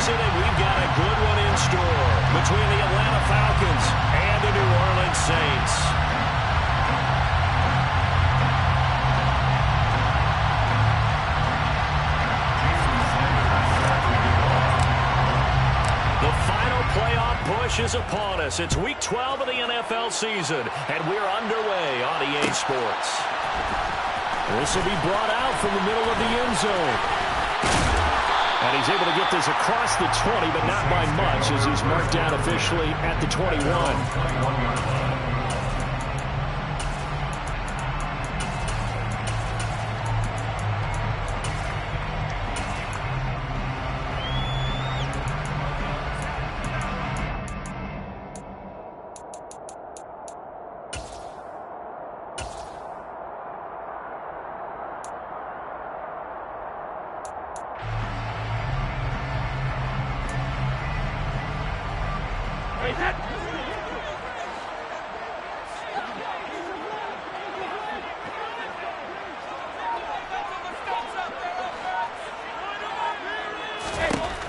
it, and we've got a good one in store between the Atlanta Falcons and the New Orleans Saints. The final playoff push is upon us. It's Week 12 of the NFL season, and we're underway on EA Sports. This will be brought out from the middle of the end zone. And he's able to get this across the 20, but not by much, as he's marked down officially at the 21.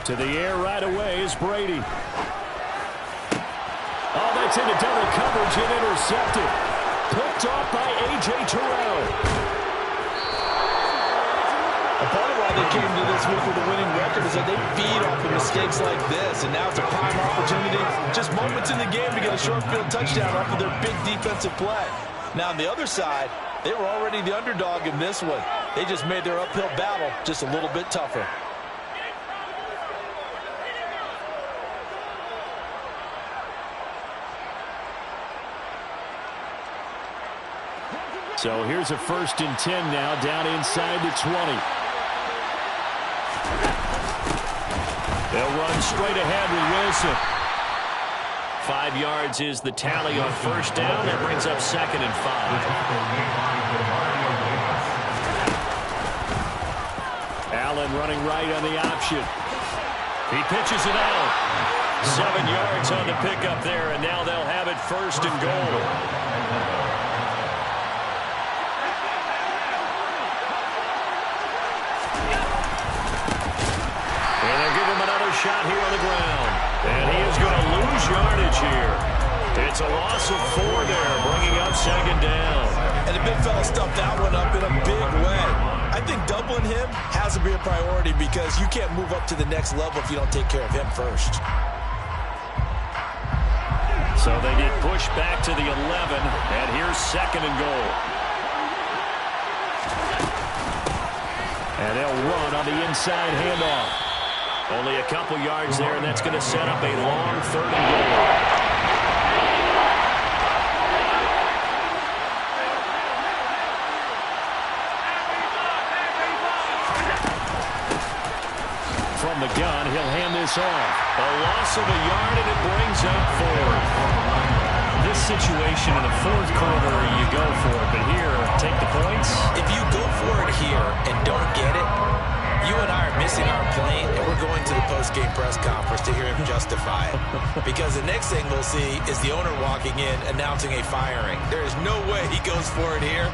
To the air right away is Brady. Oh, that's into double coverage and intercepted. Picked off by A.J. Terrell. A part of why they came to this week with a winning record is that they feed off of mistakes like this, and now it's a prime opportunity, just moments in the game, to get a short field touchdown off of their big defensive play. Now, on the other side, they were already the underdog in this one. They just made their uphill battle just a little bit tougher. So here's a 1st and 10 now, down inside the 20. They'll run straight ahead with Wilson. 5 yards is the tally on 1st down. That brings up 2nd and 5. Allen running right on the option. He pitches it out. 7 yards on the pickup there, and now they'll have it 1st and goal. Shot here on the ground, and he is going to lose yardage here. It's a loss of 4 there, bringing up 2nd down. And the big fella stuffed that one up in a big way. I think doubling him has to be a priority, because you can't move up to the next level if you don't take care of him first. So they get pushed back to the 11, and here's 2nd and goal. And they'll run on the inside handoff. Only a couple yards there, and that's going to set up a long 3rd and goal. From the gun, he'll hand this off. A loss of a yard, and it brings up 4. This situation in the 4th quarter, you go for it, but here, take the points. If you go for it here and don't get it, you and I are missing our plane, and we're going to the post-game press conference to hear him justify it. Because the next thing we'll see is the owner walking in announcing a firing. There is no way he goes for it here.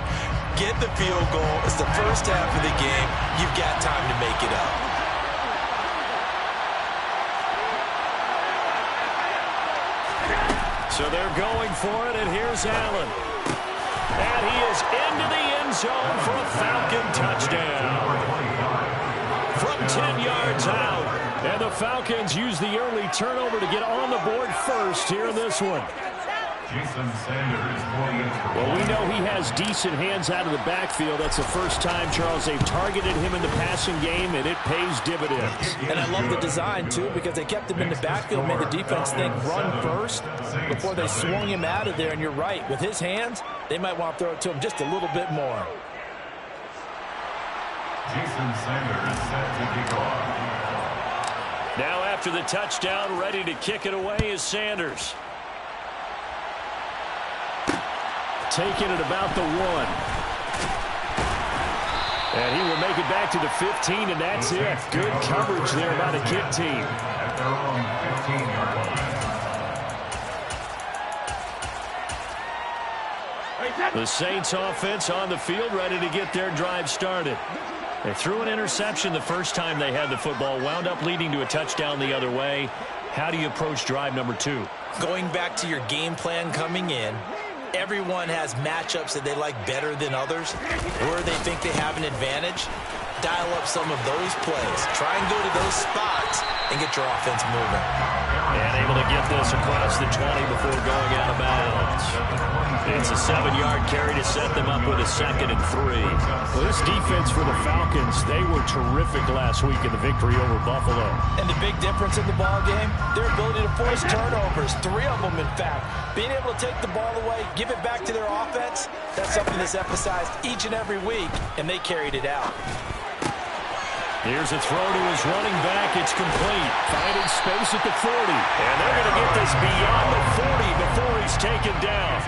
Get the field goal. It's the first half of the game. You've got time to make it up. So they're going for it, and here's Allen. And he is into the end zone for a Falcon touchdown. From 10 yards out. And the Falcons use the early turnover to get on the board first here in this one. Well, we know he has decent hands out of the backfield. That's the first time, Charles, they've targeted him in the passing game, and it pays dividends. And I love the design, too, because they kept him in the backfield, made the defense think run first before they swung him out of there. And you're right, with his hands, they might want to throw it to him just a little bit more. Now after the touchdown, ready to kick it away is Sanders. Taking it about the 1. And he will make it back to the 15, and that's it. Good coverage there by the kick team. The Saints offense on the field, ready to get their drive started. They threw an interception the first time they had the football, wound up leading to a touchdown the other way. How do you approach drive number 2? Going back to your game plan coming in, everyone has matchups that they like better than others, where they think they have an advantage. Dial up some of those plays. Try and go to those spots and get your offense moving. And able to get this across the 20 before going out of bounds. It's a 7-yard carry to set them up with a 2nd and 3. Well, this defense for the Falcons, they were terrific last week in the victory over Buffalo. And the big difference in the ball game, their ability to force turnovers, 3 of them in fact. Being able to take the ball away, give it back to their offense, that's something that's emphasized each and every week, and they carried it out. Here's a throw to his running back. It's complete. Finding space at the 40. And they're going to get this beyond the 40 before he's taken down.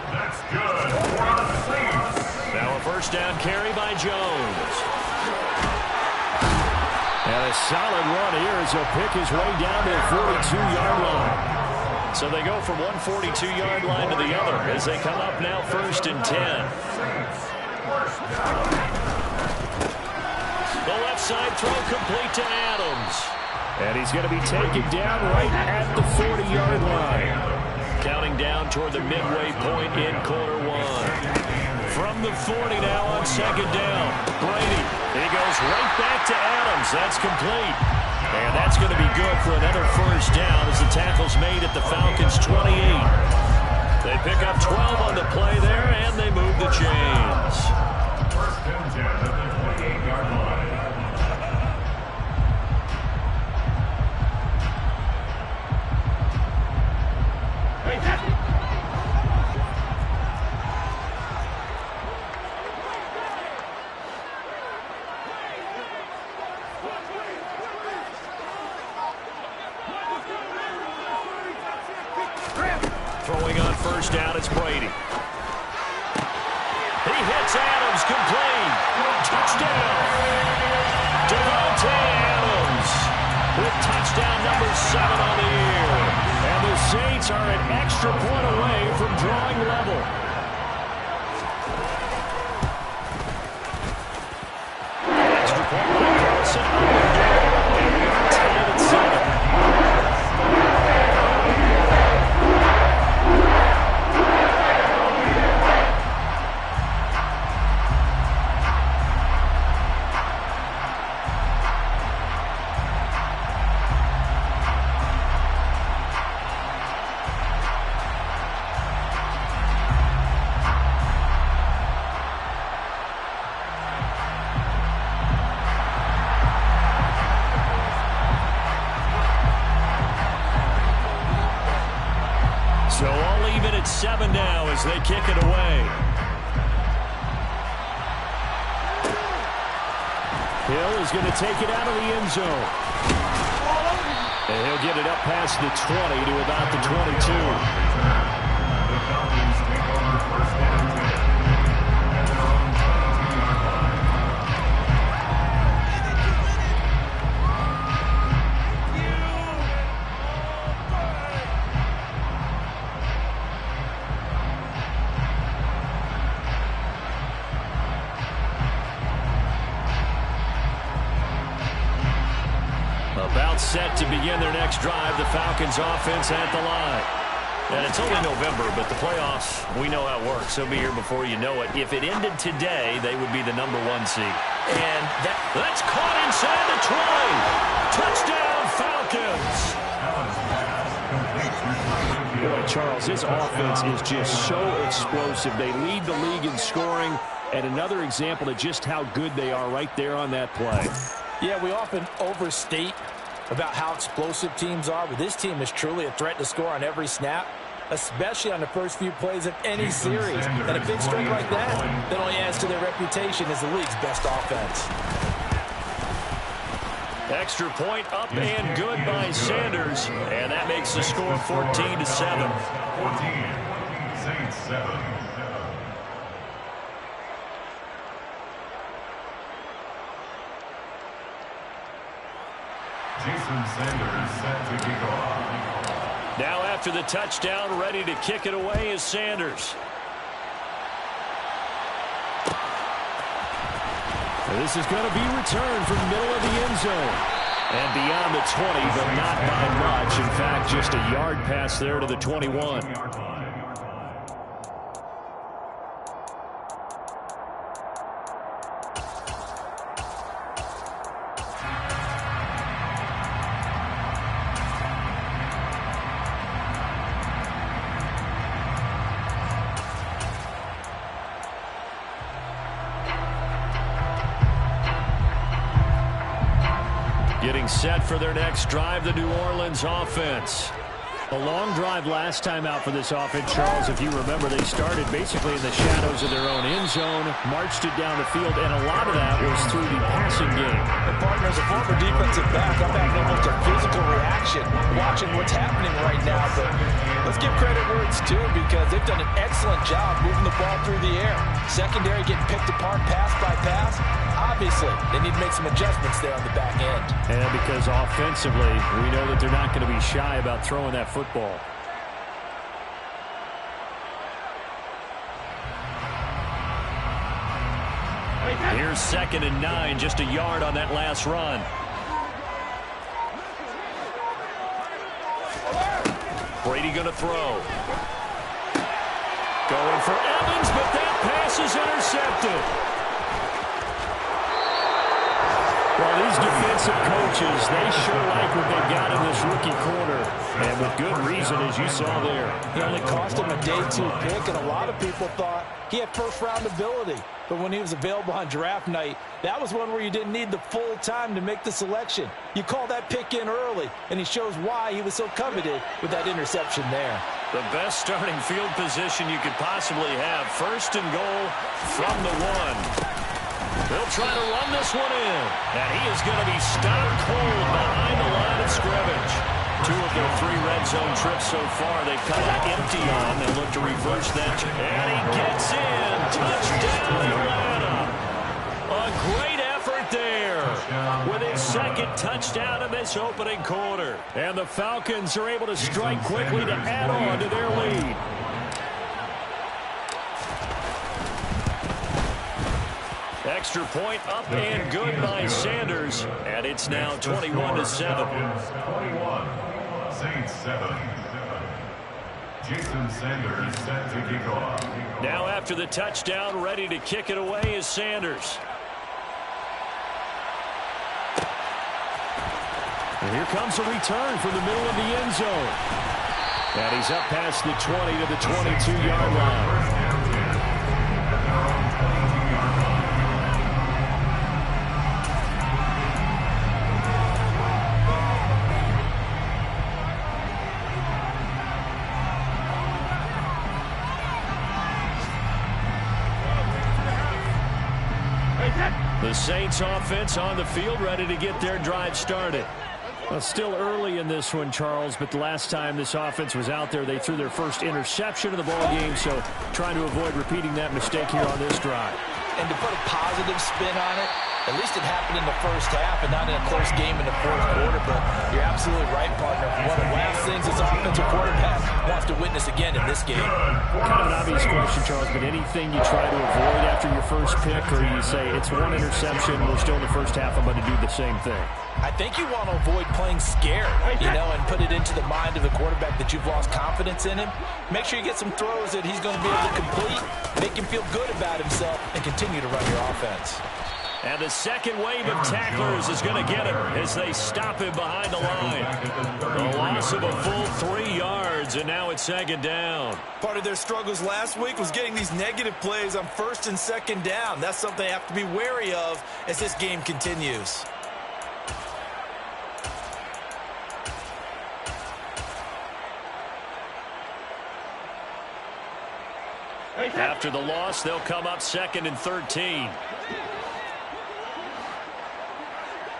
That's good. Now a first down carry by Jones. And a solid run here as he'll pick his way down to the 42-yard line. So they go from one 42-yard line to the other as they come up now 1st and 10. The left side throw complete to Adams. And he's going to be taken down right at the 40-yard line. Counting down toward the midway point in quarter 1. From the 40 now on 2nd down. Brady. He goes right back to Adams. That's complete. And that's going to be good for another first down as the tackle's made at the Falcons' 28. They pick up 12 on the play there, and they move the chains. 1st and 10 at the 28-yard line. Throwing on first down, it's Brady. He hits Adams, complete. Touchdown. Devontae Adams with touchdown number 7 on the year. And the Saints are an extra point away from drawing level. Extra point by Carlson. Tied at 7. So all even at 7 now as they kick it away. Hill is going to take it out of the end zone. And he'll get it up past the 20 to about the 22. The Falcons take over 1st and 10. At their own 22-yard line. About set to begin their next drive, the Falcons offense at the line. And it's only November, but the playoffs, we know how it works. They'll be here before you know it. If it ended today, they would be the number 1 seed. And that's caught inside the 20. Touchdown, Falcons! Boy, Charles, this offense is just so explosive. They lead the league in scoring, and another example of just how good they are right there on that play. Yeah, we often overstate about how explosive teams are, but this team is truly a threat to score on every snap, especially on the first few plays of any series. And a big strike like that only adds to their reputation as the league's best offense. Extra point up and good by Sanders, and that makes the score 14-7. 14, Saints 7. Jason Sanders set to kick off. Now after the touchdown, ready to kick it away is Sanders. This is going to be returned from the middle of the end zone. And beyond the 20, but not by much. In fact, just a yard pass there to the 21. Getting set for their next drive, the New Orleans offense. A long drive last time out for this offense, Charles. If you remember, they started basically in the shadows of their own end zone, marched it down the field, and a lot of that was through the passing game. And partner, as a former defensive back, I'm having almost a physical reaction watching what's happening right now. But let's give credit where it's due, because they've done an excellent job moving the ball through the air. Secondary getting picked apart pass by pass. Obviously, they need to make some adjustments there on the back end. And because offensively, we know that they're not going to be shy about throwing that football. Here's 2nd and 9, just a yard on that last run. Brady going to throw. Going for Evans, but that pass is intercepted. Well, these defensive coaches, they sure like what they've got in this rookie corner. And with good reason, as you saw there. He only cost him a day 2 pick, and a lot of people thought he had first-round ability. But when he was available on draft night, that was one where you didn't need the full time to make the selection. You call that pick in early, and he shows why he was so coveted with that interception there. The best starting field position you could possibly have. 1st and goal from the 1. They'll try to run this one in. And he is going to be stopped cold behind the line of scrimmage. 2 of their 3 red zone trips so far, they've come out empty on. They look to reverse that. And he gets in. Touchdown, Atlanta. A great effort there with his 2nd touchdown in this opening quarter. And the Falcons are able to strike quickly to add on to their lead. Extra point up and good by Sanders, and it's now 21-7. 21, Saints 7. Jason Sanders set to kick off. Now after the touchdown, ready to kick it away is Sanders. And here comes a return from the middle of the end zone. And he's up past the 20 to the 22-yard line. The Saints offense on the field, ready to get their drive started. Well, still early in this one, Charles, but the last time this offense was out there, they threw their first interception of the ball game, so trying to avoid repeating that mistake here on this drive. And to put a positive spin on it, at least it happened in the first half and not in a close game in the 4th quarter, but you're absolutely right, partner. One of the last things this offensive quarterback wants to witness again in this game. Kind of an obvious question, Charles, but anything you try to avoid after your first pick, or you say it's 1 interception, we're still in the first half, I'm going to do the same thing? I think you want to avoid playing scared, and put it into the mind of the quarterback that you've lost confidence in him. Make sure you get some throws that he's going to be able to complete, make him feel good about himself, and continue to run your offense. And the second wave of tacklers is going to get him as they stop him behind the line. A loss of a full 3 yards, and now it's 2nd down. Part of their struggles last week was getting these negative plays on 1st and 2nd down. That's something they have to be wary of as this game continues. After the loss, they'll come up 2nd and 13.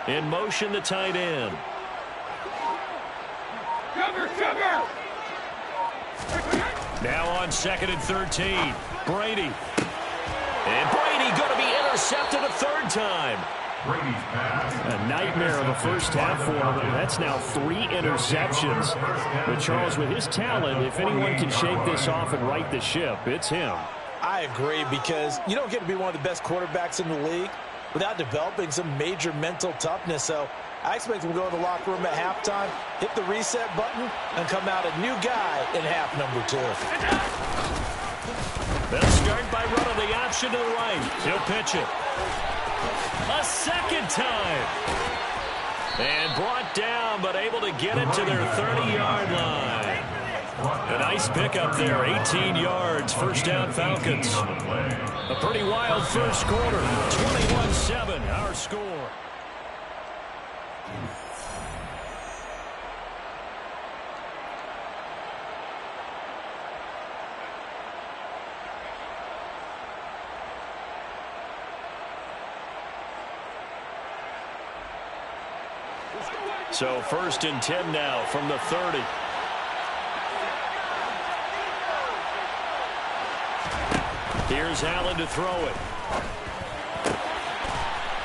In motion, the tight end. Cover! Now on 2nd and 13. Brady. And Brady going to be intercepted a 3rd time. A nightmare of a first half for him. That's now 3 interceptions. But Charles, with his talent, if anyone can shake this off and right the ship, it's him. I agree, because you don't get to be one of the best quarterbacks in the league without developing some major mental toughness. So I expect him to go to the locker room at halftime, hit the reset button, and come out a new guy in half number 2. They'll start by running the option to the right. He'll pitch it. A second time. And brought down, but able to get it to their 30-yard line. A nice pickup there, 18 yards, first down Falcons. A pretty wild first quarter, 21-7, our score. So first and 10 now from the 30. Here's Allen to throw it.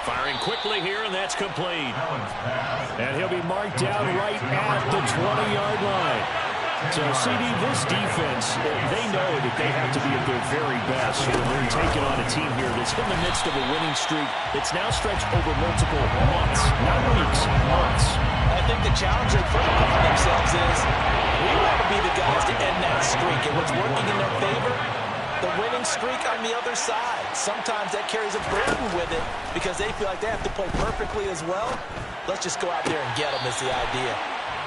Firing quickly here, and that's complete. And he'll be marked down right at the 20-yard line. So, CD, this defense, they know that they have to be at their very best when they're taking on a team here that's in the midst of a winning streak. It's now stretched over multiple months, not weeks, months. I think the challenge they put upon themselves is we want to be the guys to end that streak. And what's working in their favor? The winning streak on the other side. Sometimes that carries a burden with it because they feel like they have to play perfectly as well. Let's just go out there and get them is the idea.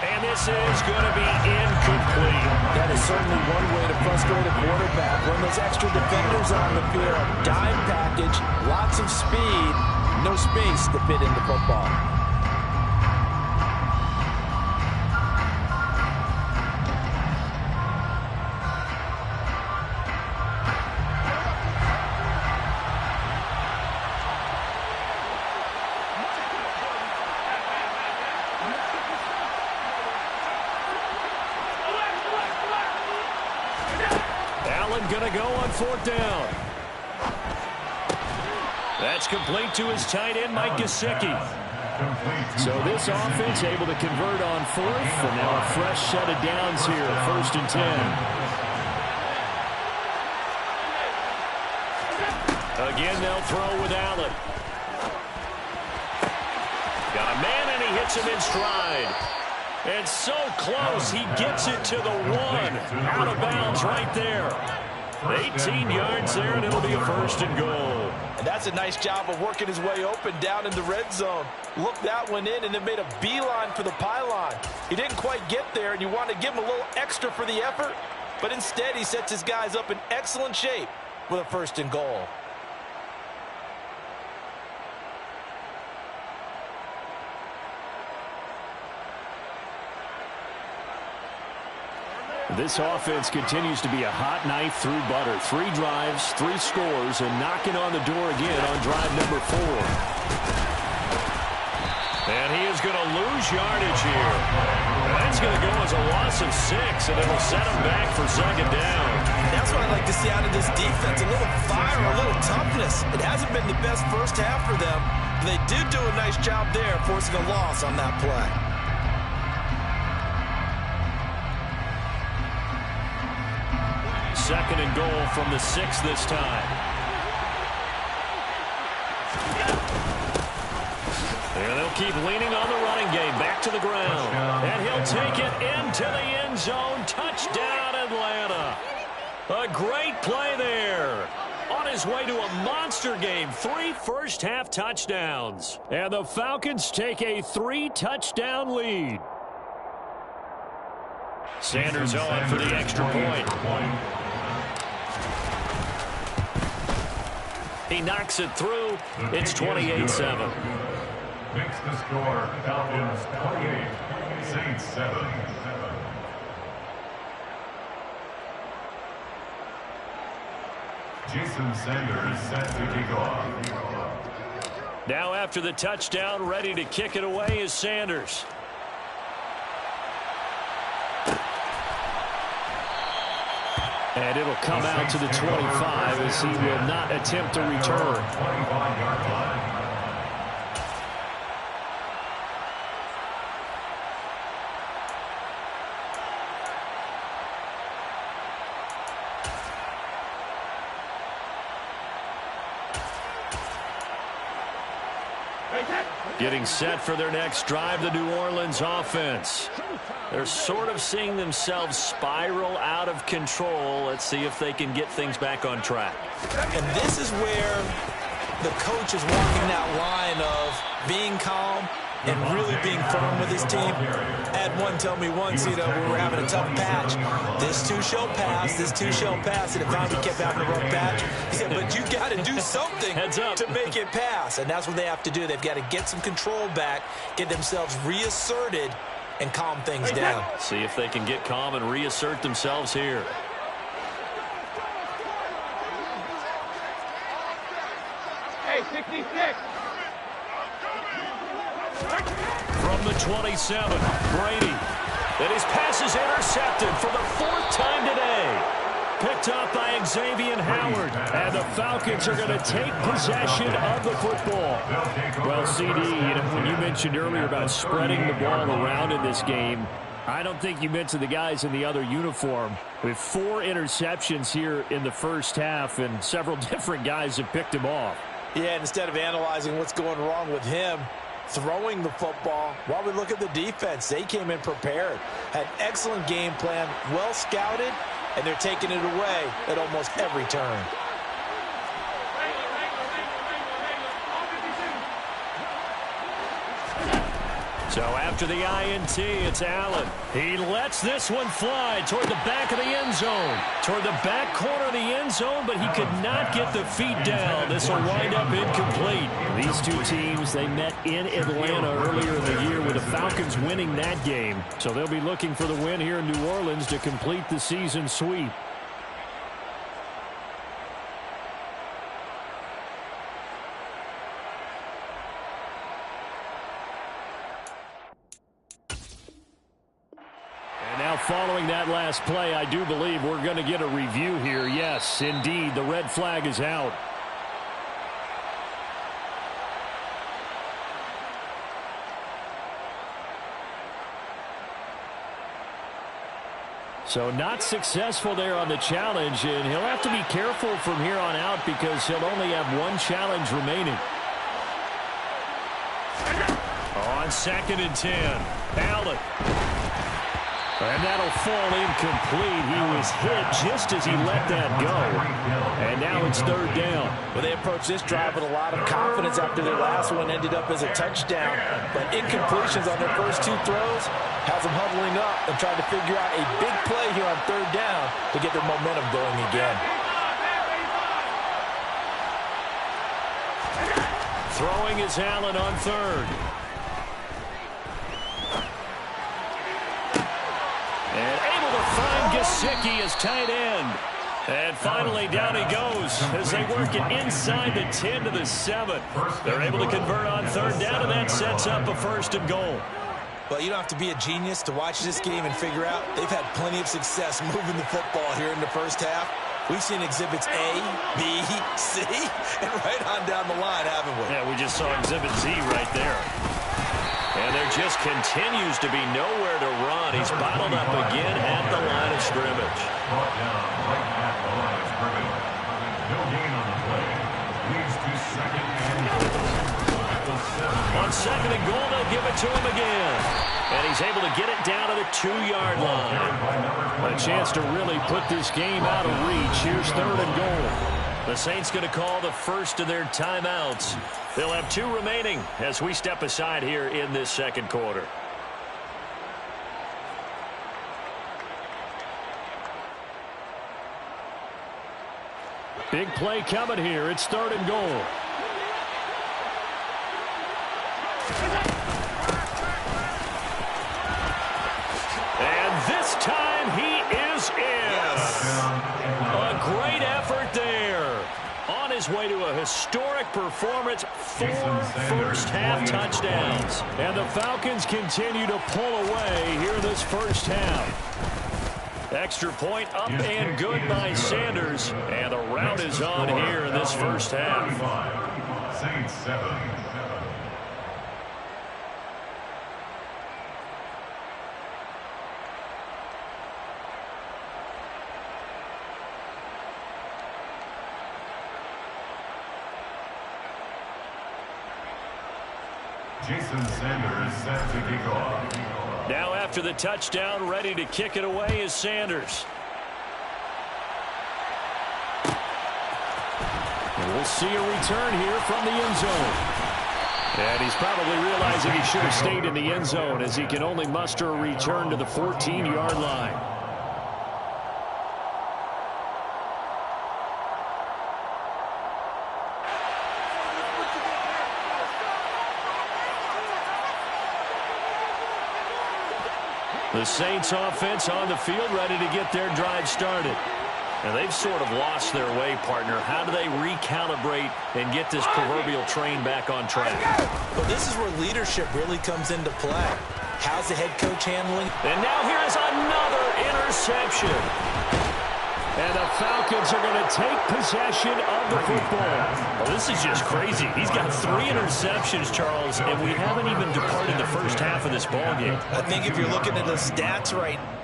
And this is going to be incomplete. That is certainly one way to frustrate a quarterback. Run those extra defenders on the field. Dime package, lots of speed, no space to fit in the football. Going to go on fourth down. That's complete to his tight end, Mike Gesicki. So this offense able to convert on fourth, and now a fresh set of downs here, first and 10. Again, they'll throw with Allen. Got a man, and he hits him in stride. And so close, he gets it to the 1. Out of bounds right there. 18 yards there, and it'll be a first and goal. And that's a nice job of working his way open down in the red zone. Looked that one in and then made a beeline for the pylon. He didn't quite get there, and you want to give him a little extra for the effort. But instead, he sets his guys up in excellent shape with a first and goal. This offense continues to be a hot knife through butter. 3 drives, 3 scores, and knocking on the door again on drive number 4. And he is going to lose yardage here. That's going to go as a loss of 6, and it'll set him back for second down. That's what I'd like to see out of this defense. A little fire, a little toughness. It hasn't been the best first half for them, but they did do a nice job there forcing a loss on that play. Second and goal from the 6 this time. And they'll keep leaning on the running game. Back to the ground. And he'll take it into the end zone. Touchdown, Atlanta. A great play there. On his way to a monster game. 3 first-half touchdowns. And the Falcons take a 3-touchdown lead. Sanders on for the extra point. He knocks it through. It's 28-7. Makes the score Falcons 28, Saints 7. Jason Sanders set to kick off. Now after the touchdown, ready to kick it away is Sanders. And it'll come out to the 25 as he will not attempt to return. 25-yard line. Getting set for their next drive, the New Orleans offense. They're sort of seeing themselves spiral out of control. Let's see if they can get things back on track. And this is where the coach is walking that line of being calm and really being firm with his team. I had one tell me once, when we were having a tough patch, this too shall pass, this too shall pass, and it finally kept having a rough patch. He said, but you got to do something to make it pass, and that's what they have to do. They've got to get some control back, get themselves reasserted, and calm things down. See if they can get calm and reassert themselves here. Hey, 66. From the 27, Brady. And his pass is intercepted for the 4th time today. Picked up by Xavier Howard. And the Falcons are going to take possession of the football. Well, CD, when you mentioned earlier about spreading the ball around in this game, I don't think you mentioned the guys in the other uniform. With 4 interceptions here in the first half, and several different guys have picked him off. Yeah, instead of analyzing what's going wrong with him, throwing the football, while we look at the defense, they came in prepared, had an excellent game plan, well scouted, and they're taking it away at almost every turn. So after the INT, it's Allen. He lets this one fly toward the back of the end zone. Toward the back corner of the end zone, but he could not get the feet down. This will wind up incomplete. These two teams, they met in Atlanta earlier in the year with the Falcons winning that game. So they'll be looking for the win here in New Orleans to complete the season sweep. Following that last play, I do believe we're going to get a review here. Yes, indeed, the red flag is out. So not successful there on the challenge, and he'll have to be careful from here on out because he'll only have 1 challenge remaining. On 2nd and 10, Allen. And that'll fall incomplete. He was hit just as he let that go. And now it's 3rd down. Well, they approached this drive with a lot of confidence after their last one ended up as a touchdown. But incompletions on their first 2 throws has them huddling up and trying to figure out a big play here on 3rd down to get their momentum going again. Throwing is Allen on 3rd. And able to find Gesicki as tight end. And finally, down he goes as they work it inside the 10 to the 7. They're able to convert on 3rd down, and that sets up a 1st and goal. Well, you don't have to be a genius to watch this game and figure out they've had plenty of success moving the football here in the first half. We've seen exhibits A, B, C, and right on down the line, haven't we? Yeah, we just saw exhibit Z right there. And there just continues to be nowhere to run. He's bottled up again at the line of scrimmage. Brought down right at the line of scrimmage. No gain on the play. Leads to 2nd and goal. At the 7. On 2nd and goal, they'll give it to him again. And he's able to get it down to the 2-yard line. A chance to really put this game out of reach. Here's 3rd and goal. The Saints going to call the first of their timeouts. They'll have 2 remaining as we step aside here in this 2nd quarter. Big play coming here. It's 3rd and goal. And this time he is in. A great effort there. On his way to a historic performance, 4 first-half touchdowns. And the Falcons continue to pull away here in this first half. Extra point up and good by Sanders. And the rout is on here in this first half. Saints 7. Jason Sanders set to kick off. Now after the touchdown, ready to kick it away is Sanders. And we'll see a return here from the end zone. And he's probably realizing he should have stayed in the end zone as he can only muster a return to the 14-yard line. The Saints offense on the field ready to get their drive started. And they've sort of lost their way, partner. How do they recalibrate and get this proverbial train back on track? Well, this is where leadership really comes into play. How's the head coach handling? And now here is another interception. And the Falcons are going to take possession of the football. Well, this is just crazy. He's got 3 interceptions, Charles, and we haven't even departed the first half of this ballgame. I think if you're looking at the stats right now,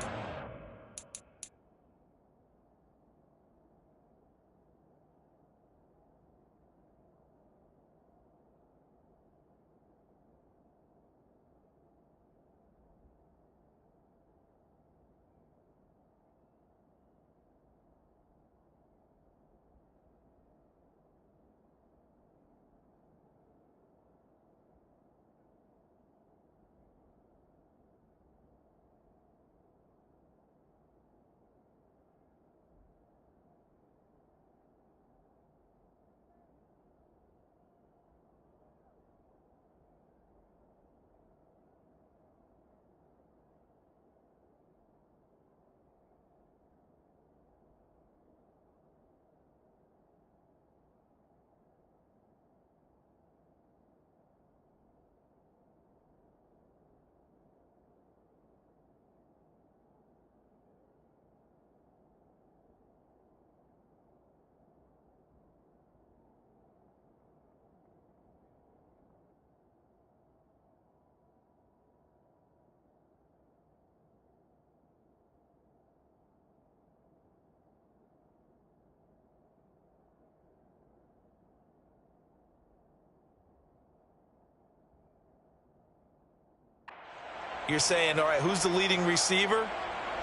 you're saying, all right, who's the leading receiver?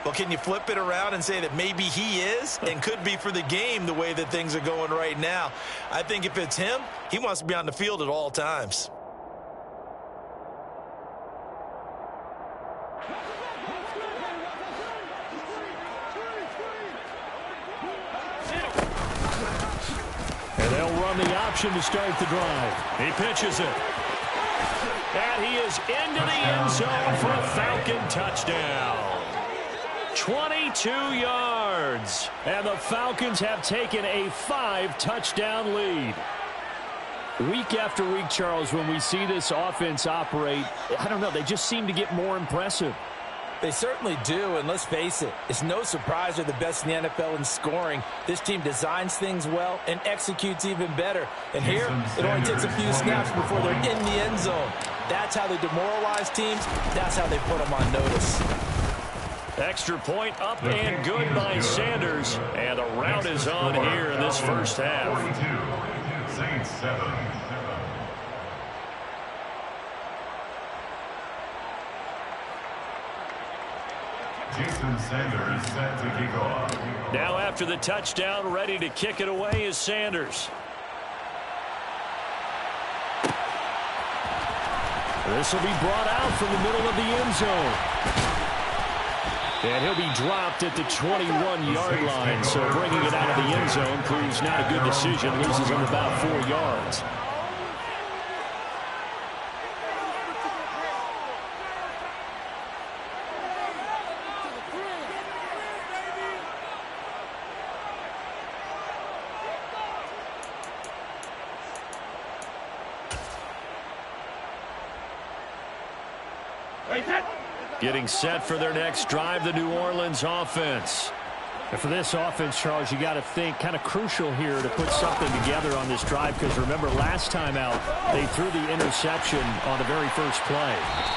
Well, can you flip it around and say that maybe he is and could be for the game the way that things are going right now? I think if it's him, he wants to be on the field at all times. And they'll run the option to start the drive. He pitches it. And he is into the end zone for a Falcon touchdown. 22 yards. And the Falcons have taken a 5-touchdown lead. Week after week, Charles, when we see this offense operate, I don't know, they just seem to get more impressive. They certainly do, and let's face it, it's no surprise they're the best in the NFL in scoring. This team designs things well and executes even better. And here, it only takes a few snaps before they're in the end zone. That's how they demoralize teams. That's how they put them on notice. Extra point up and good by Sanders. And a rout is on here in this first half. 42, Saints 7. Jason Sanders set to kick off. Now after the touchdown, ready to kick it away is Sanders. This will be brought out from the middle of the end zone. And he'll be dropped at the 21-yard line. So bringing it out of the end zone proves not a good decision. Loses him about 4 yards. Getting set for their next drive, the New Orleans offense. And for this offense, Charles, you got to think kind of crucial here to put something together on this drive, because remember last time out they threw the interception on the very first play.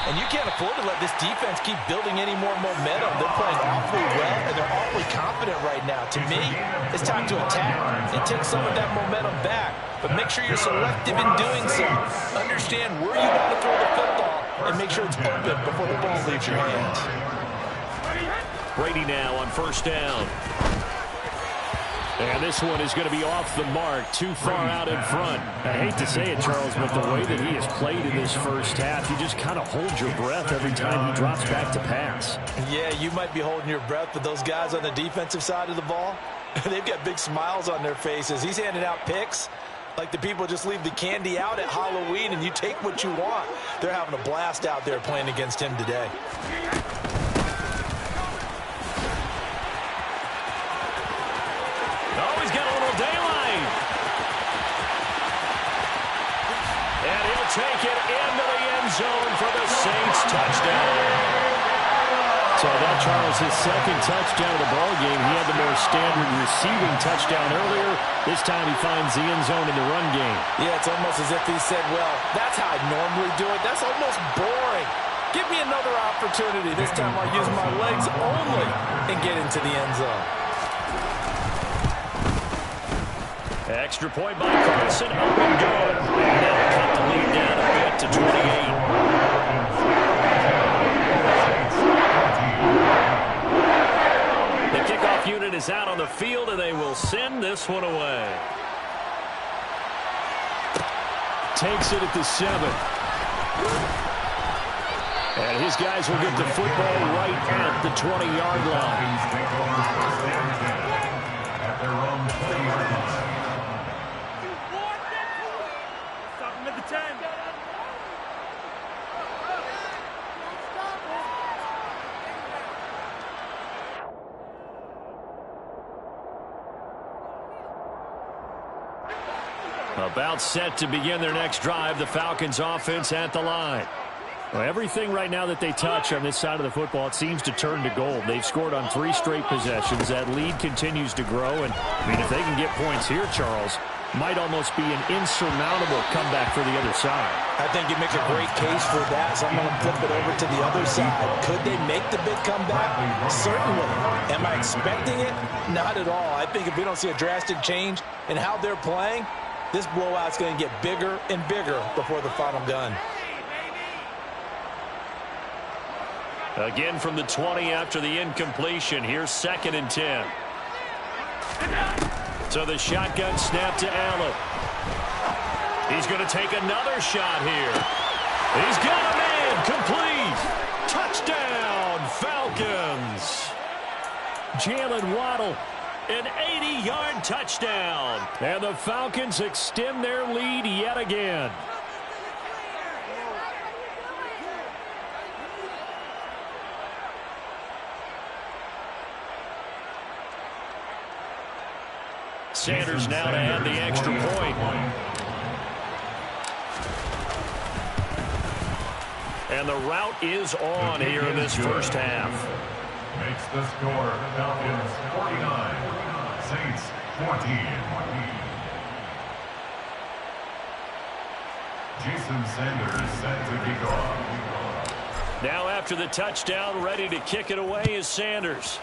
And you can't afford to let this defense keep building any more momentum. They're playing awfully well, and they're awfully confident right now. To me, it's time to attack and take some of that momentum back. But make sure you're selective in doing so. Understand where you want to throw the football and make sure it's open before the ball leaves your hands. Brady now on first down. And this one is going to be off the mark, too far out in front. I hate to say it, Charles, but the way that he has played in this first half, you just kind of hold your breath every time he drops back to pass. Yeah, you might be holding your breath, but those guys on the defensive side of the ball, they've got big smiles on their faces. He's handing out picks like the people just leave the candy out at Halloween and you take what you want. They're having a blast out there playing against him today. Take it into the end zone for the Saints touchdown. So that, Charles, his second touchdown of the ball game. He had the more standard receiving touchdown earlier. This time he finds the end zone in the run game. Yeah, it's almost as if he said, well, that's how I normally do it. That's almost boring. Give me another opportunity. This time I'll use my legs only and get into the end zone. Extra point by Carson, up and good. And that'll cut the lead down a bit to 28. The kickoff unit is out on the field, and they will send this one away. Takes it at the 7. And his guys will get the football right at the 20-yard line. At their own 20-yard line. About set to begin their next drive, the Falcons offense at the line. Well, everything right now that they touch on this side of the football, it seems to turn to gold. They've scored on 3 straight possessions. That lead continues to grow. And, I mean, if they can get points here, Charles, might almost be an insurmountable comeback for the other side. I think you make a great case for that. So I'm going to flip it over to the other side. Could they make the big comeback? Certainly. Am I expecting it? Not at all. I think if we don't see a drastic change in how they're playing, this blowout's going to get bigger and bigger before the final gun. Again from the 20 after the incompletion. Here's 2nd and 10. So the shotgun snap to Allen. He's going to take another shot here. He's got a man. Complete. Touchdown, Falcons. Jalen Waddle. An 80-yard touchdown. And the Falcons extend their lead yet again. Sanders now to add the extra point. And the route is on here in this first half. Makes the score Falcons 49, Saints 14. Jason Sanders set to kick off. Now after the touchdown, ready to kick it away is Sanders.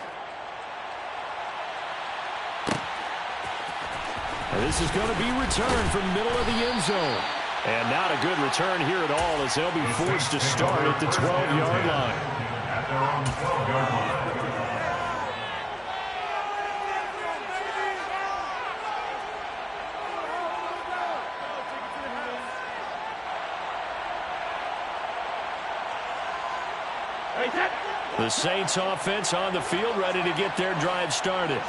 And this is going to be returned from middle of the end zone. And not a good return here at all, as they'll be forced to start at the 12-yard line. At their own 12-yard line. The Saints offense on the field, ready to get their drive started.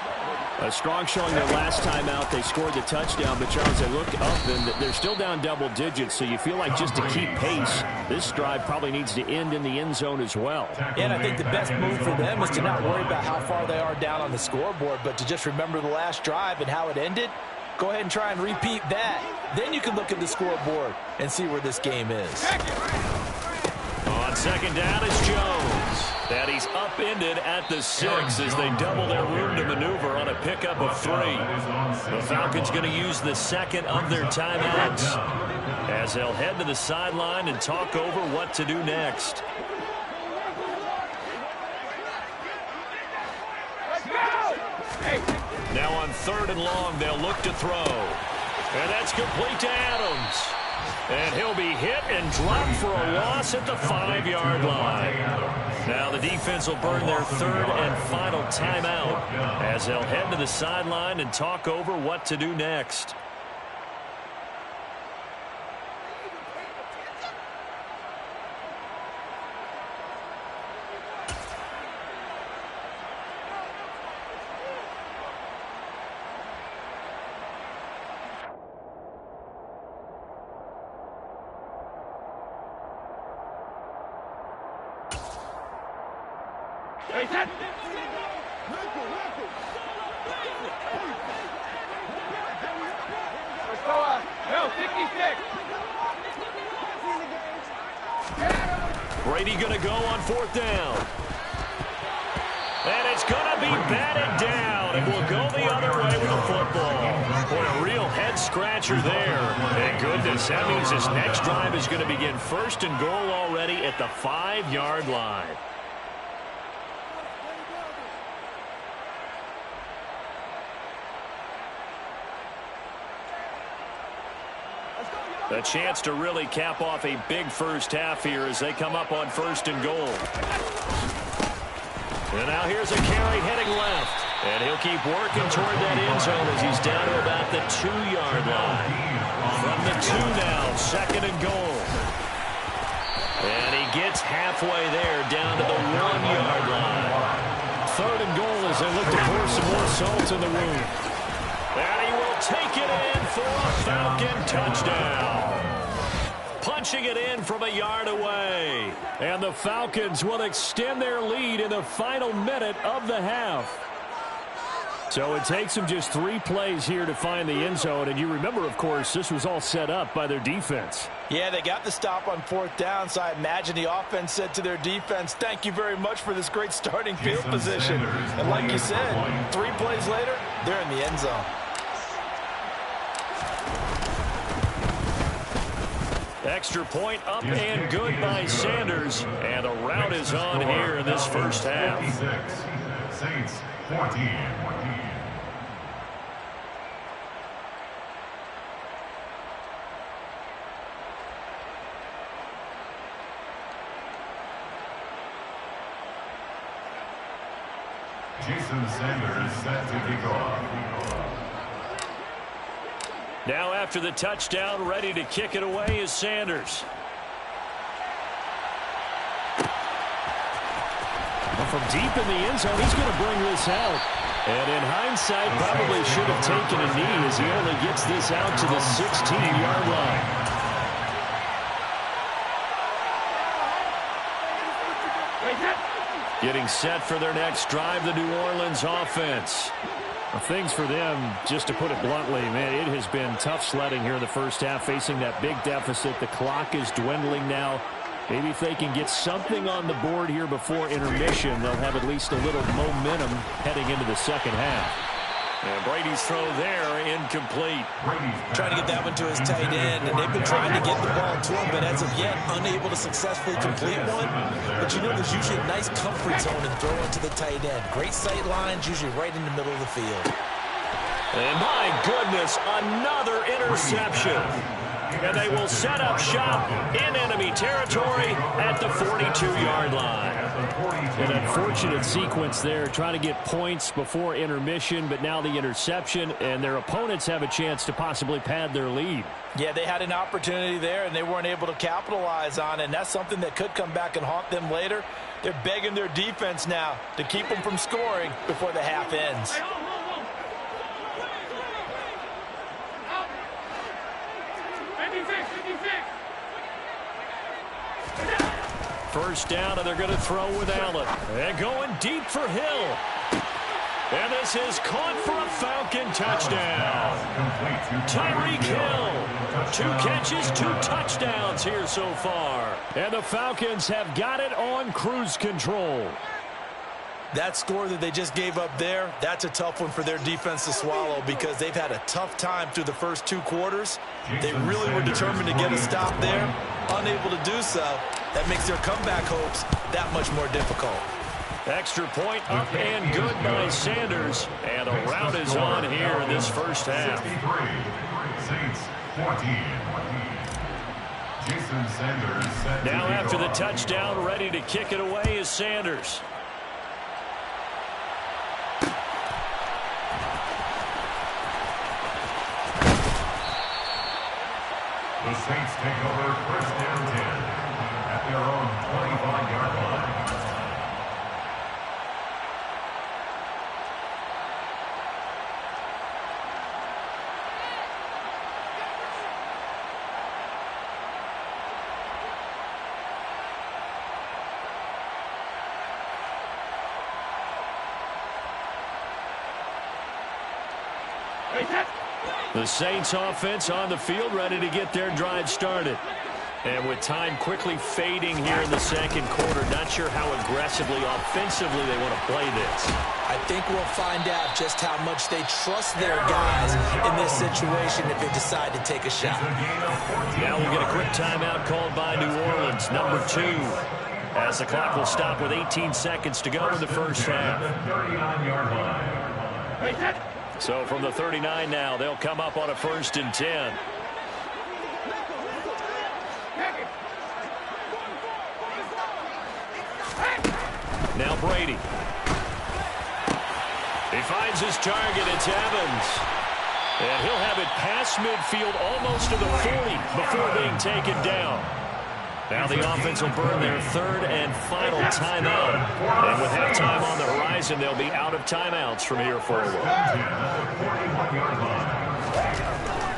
A strong showing their last time out. They scored the touchdown, but Charles, they look up and they're still down double digits, so you feel like just to keep pace, this drive probably needs to end in the end zone as well. And I think the best move for them is to not worry about how far they are down on the scoreboard, but to just remember the last drive and how it ended. Go ahead and try and repeat that. Then you can look at the scoreboard and see where this game is. On 2nd down, it's Jones. And he's upended at the 6 as they double their room to maneuver on a pickup of 3. The Falcons going to use the second of their timeouts as they'll head to the sideline and talk over what to do next. Now on 3rd and long, they'll look to throw. And that's complete to Adams. And he'll be hit and dropped for a loss at the 5-yard line. Now the defense will burn their 3rd and final timeout as they'll head to the sideline and talk over what to do next. Brady going to go on 4th down. And it's going to be batted down. And will go the other way with the football. Boy, a real head-scratcher there. And goodness, that means this next drive is going to begin 1st and goal already at the 5-yard line. A chance to really cap off a big first half here as they come up on 1st and goal. And now here's a carry heading left. And he'll keep working toward that end zone as he's down to about the 2-yard line. From the 2 now, 2nd and goal. And he gets halfway there down to the 1-yard line. 3rd and goal as they look to pour some more salt in the wound. And he will take it in for a Falcon touchdown. Punching it in from a yard away. And the Falcons will extend their lead in the final minute of the half. So it takes them just 3 plays here to find the end zone. And you remember, of course, this was all set up by their defense. Yeah, they got the stop on 4th down, so I imagine the offense said to their defense, thank you very much for this great starting field position. And like you said, 3 plays later, they're in the end zone. Extra point up and good by Sanders. And the route is on here in this first half. Saints 14. Jason Sanders set to kick off. Now after the touchdown, ready to kick it away is Sanders. From deep in the end zone, he's going to bring this out. And in hindsight, probably should have taken a knee as he only gets this out to the 16-yard line. Getting set for their next drive, the New Orleans offense. Things for them, just to put it bluntly, man, it has been tough sledding here in the first half, facing that big deficit. The clock is dwindling now. Maybe if they can get something on the board here before intermission, they'll have at least a little momentum heading into the second half. And Brady's throw there, incomplete. Trying to get that one to his tight end, and they've been trying to get the ball to him, but as of yet, unable to successfully complete one. But you know, there's usually a nice comfort zone in throwing to the tight end. Great sight lines, usually right in the middle of the field. And my goodness, another interception. And they will set up shop in enemy territory at the 42-yard line. An unfortunate sequence there, trying to get points before intermission, but now the interception, and their opponents have a chance to possibly pad their lead. Yeah, they had an opportunity there, and they weren't able to capitalize on it, and that's something that could come back and haunt them later. They're begging their defense now to keep them from scoring before the half ends. First down, and they're going to throw with Allen. And going deep for Hill. And this is caught for a Falcon touchdown. Tyreek Hill, 2 catches, 2 touchdowns here so far. And the Falcons have got it on cruise control. That score that they just gave up there, that's a tough one for their defense to swallow because they've had a tough time through the first 2 quarters. They really were determined to get a stop there, unable to do so. That makes their comeback hopes that much more difficult. Extra point up and good by Sanders. And a rout is on here in this first half. Saints 14. Jason Sanders set Now to after the kick off. touchdown, ready to kick it away is Sanders. The Saints take over first and 10 at their own 25-yard line. The Saints offense on the field ready to get their drive started. And with time quickly fading here in the second quarter, not sure how aggressively, offensively they want to play this. I think we'll find out just how much they trust their guys in this situation if they decide to take a shot. Now we'll get a quick timeout called by New Orleans, number 2. As the clock will stop with 18 seconds to go in the first half. 39-yard line. So from the 39 now, they'll come up on a 1st and 10. Now Brady. He finds his target. It's Evans. And he'll have it past midfield almost to the 40 before being taken down. Now the offense will burn their 3rd and final timeout. And with halftime on the horizon, they'll be out of timeouts from here forward.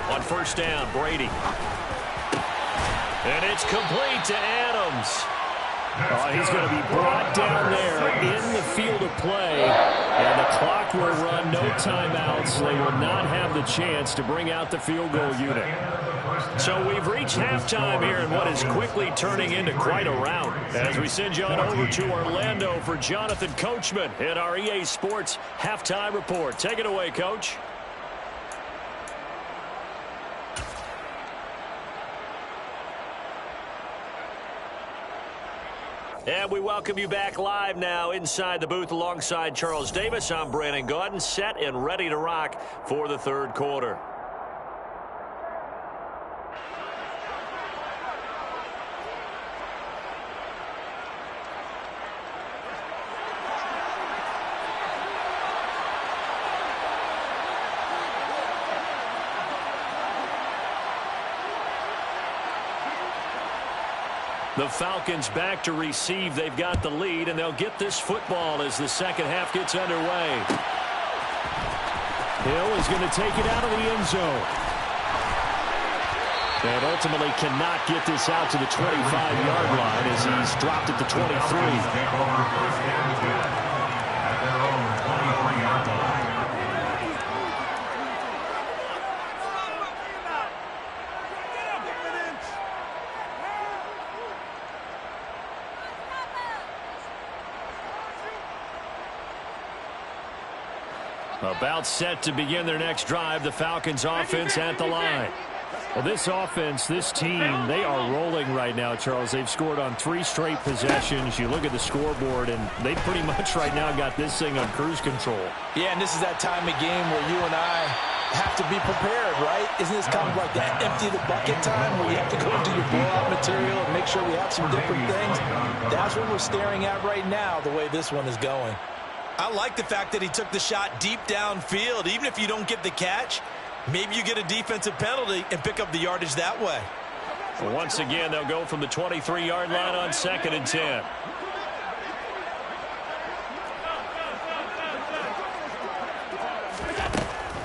On 1st down, Brady. And it's complete to Adams. He's going to be brought down there in the field of play. And the clock will run, no timeouts. They will not have the chance to bring out the field goal unit. So we've reached halftime here in what is quickly turning into quite a rout. As we send you on over to Orlando for Jonathan Coachman in our EA Sports Halftime Report. Take it away, Coach. And we welcome you back live now inside the booth alongside Charles Davis. I'm Brandon Gaudin, set and ready to rock for the 3rd quarter. The Falcons back to receive. They've got the lead, and they'll get this football as the second half gets underway. Hill is going to take it out of the end zone. And ultimately cannot get this out to the 25-yard line as he's dropped at the 23. About set to begin their next drive, the Falcons offense at the line. Well, this offense, this team, they are rolling right now, Charles. They've scored on 3 straight possessions. You look at the scoreboard, and they pretty much right now got this thing on cruise control. Yeah, and this is that time of game where you and I have to be prepared, right? Isn't this kind of like that empty the bucket time where you have to go into your blowout material and make sure we have some different things? That's what we're staring at right now, the way this one is going. I like the fact that he took the shot deep downfield. Even if you don't get the catch, maybe you get a defensive penalty and pick up the yardage that way. Once again, they'll go from the 23-yard line on 2nd and 10.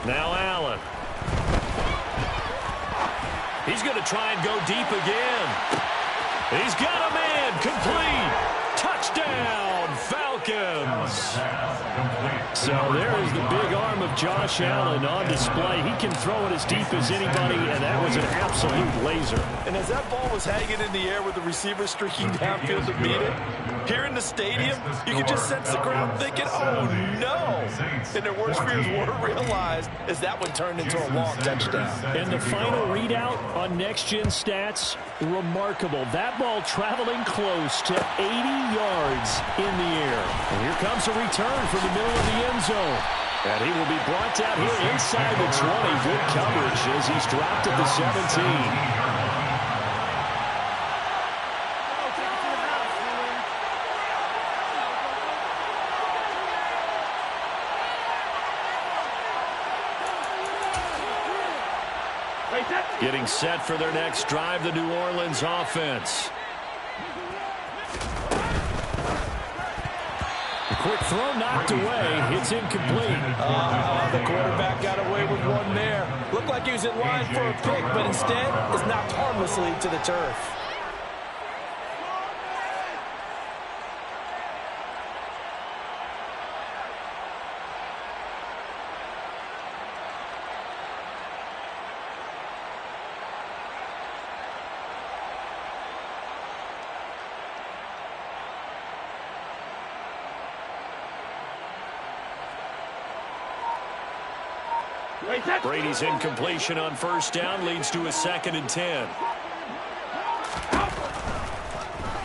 Now Allen. He's going to try and go deep again. He's got a man. Complete. Touchdown, Falcons. So there is the big arm of Josh Allen on display. He can throw it as deep as anybody, and that was an absolute laser. And as that ball was hanging in the air with the receiver streaking downfield to beat it, here in the stadium, you can just sense the crowd thinking, oh, no. And their worst fears were realized as that one turned into a long touchdown. And the final readout on next-gen stats, remarkable. That ball traveling close to 80 yards in the air. And here comes a return from the middle of the end zone. And he will be brought down here inside the 20. Good coverage as he's dropped at the 17. Getting set for their next drive, the New Orleans offense. A quick throw knocked away. It's incomplete. The quarterback got away with one there. Looked like he was in line for a pick, but instead is knocked harmlessly to the turf. Brady's incompletion on first down leads to a 2nd and 10.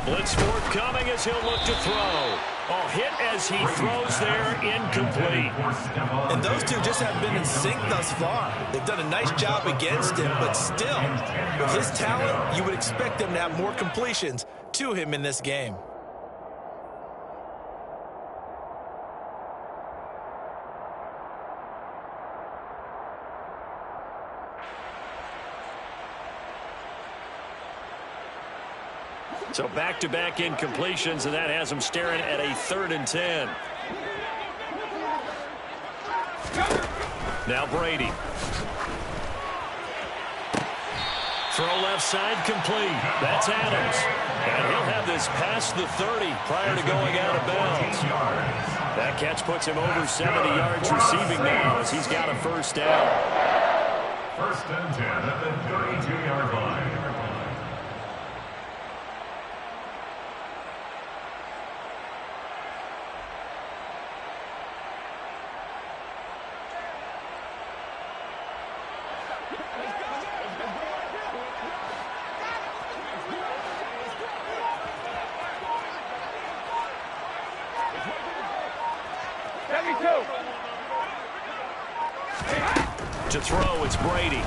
Blitz forthcoming as he'll look to throw. Oh, hit as he throws there, incomplete. And those two just haven't been in sync thus far. They've done a nice job against him, but still, with his talent, you would expect them to have more completions to him in this game. So back-to-back incompletions, and that has him staring at a 3rd and 10. Now Brady. Throw left side complete. That's Adams. And he'll have this past the 30 prior to going out of bounds. That catch puts him over 70 yards receiving now as he's got a first down. 1st and 10 at the 32-yard line. To throw, it's Brady.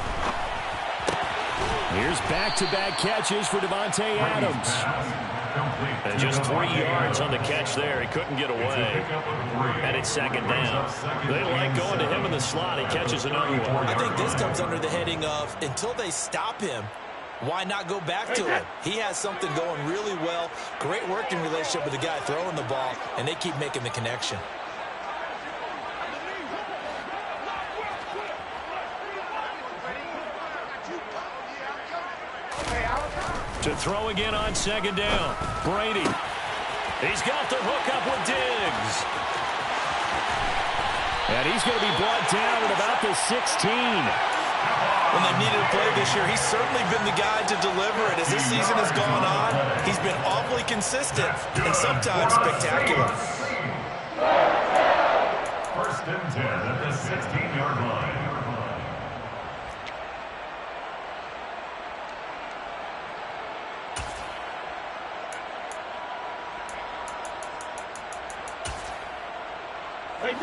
Here's back-to-back catches for Davante Adams. And just 3 yards on the catch there. He couldn't get away. And it's 2nd down. They like going to him in the slot. He catches another one. I think this comes under the heading of, until they stop him, why not go back to him? He has something going really well. Great working relationship with the guy throwing the ball, and they keep making the connection. To throw again on 2nd down. Brady. He's got the hook up with Diggs. And he's going to be brought down at about the 16. When they needed a play this year, he's certainly been the guy to deliver it. As this season has gone on, he's been awfully consistent and sometimes spectacular. 1st and 10 at the 16-yard line.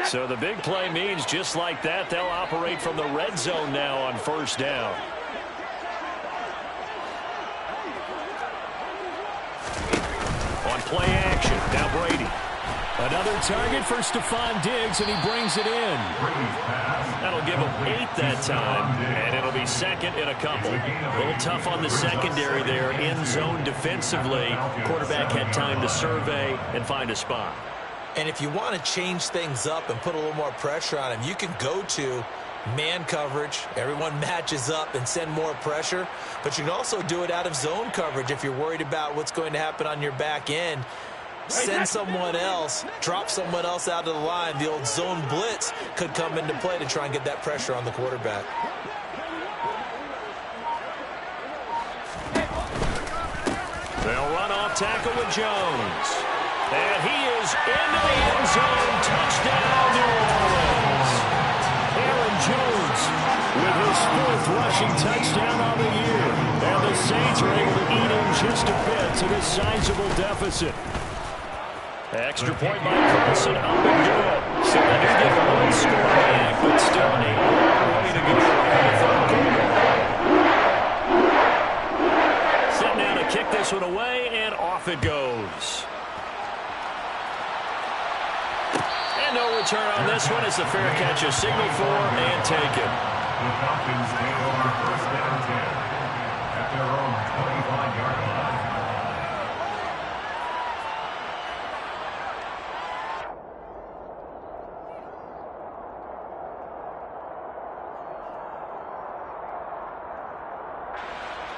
So the big play means just like that, they'll operate from the red zone now on first down. On play action, now Brady. Another target for Stephon Diggs, and he brings it in. That'll give him 8 that time, and it'll be 2nd in a couple. A little tough on the secondary there, in zone defensively. Quarterback had time to survey and find a spot. And if you want to change things up and put a little more pressure on him, you can go to man coverage. Everyone matches up and send more pressure. But you can also do it out of zone coverage if you're worried about what's going to happen on your back end. send someone else, drop someone else out of the line. The old zone blitz could come into play to try and get that pressure on the quarterback. They'll run off tackle with Jones. And he is into the end zone. Touchdown, New Orleans. Aaron Jones with his 4th rushing touchdown on the year. And the Saints are able to eat in just a bit to this sizable deficit. Extra point by Carlson, up and good. So they do get one score back, but still a long way to go in the 3rd quarter. Set now to kick this one away, and off it goes. And no return on this one as the fair catch is signaled for and taken. The Falcons take over 1st down 10 at their own 25-yard line.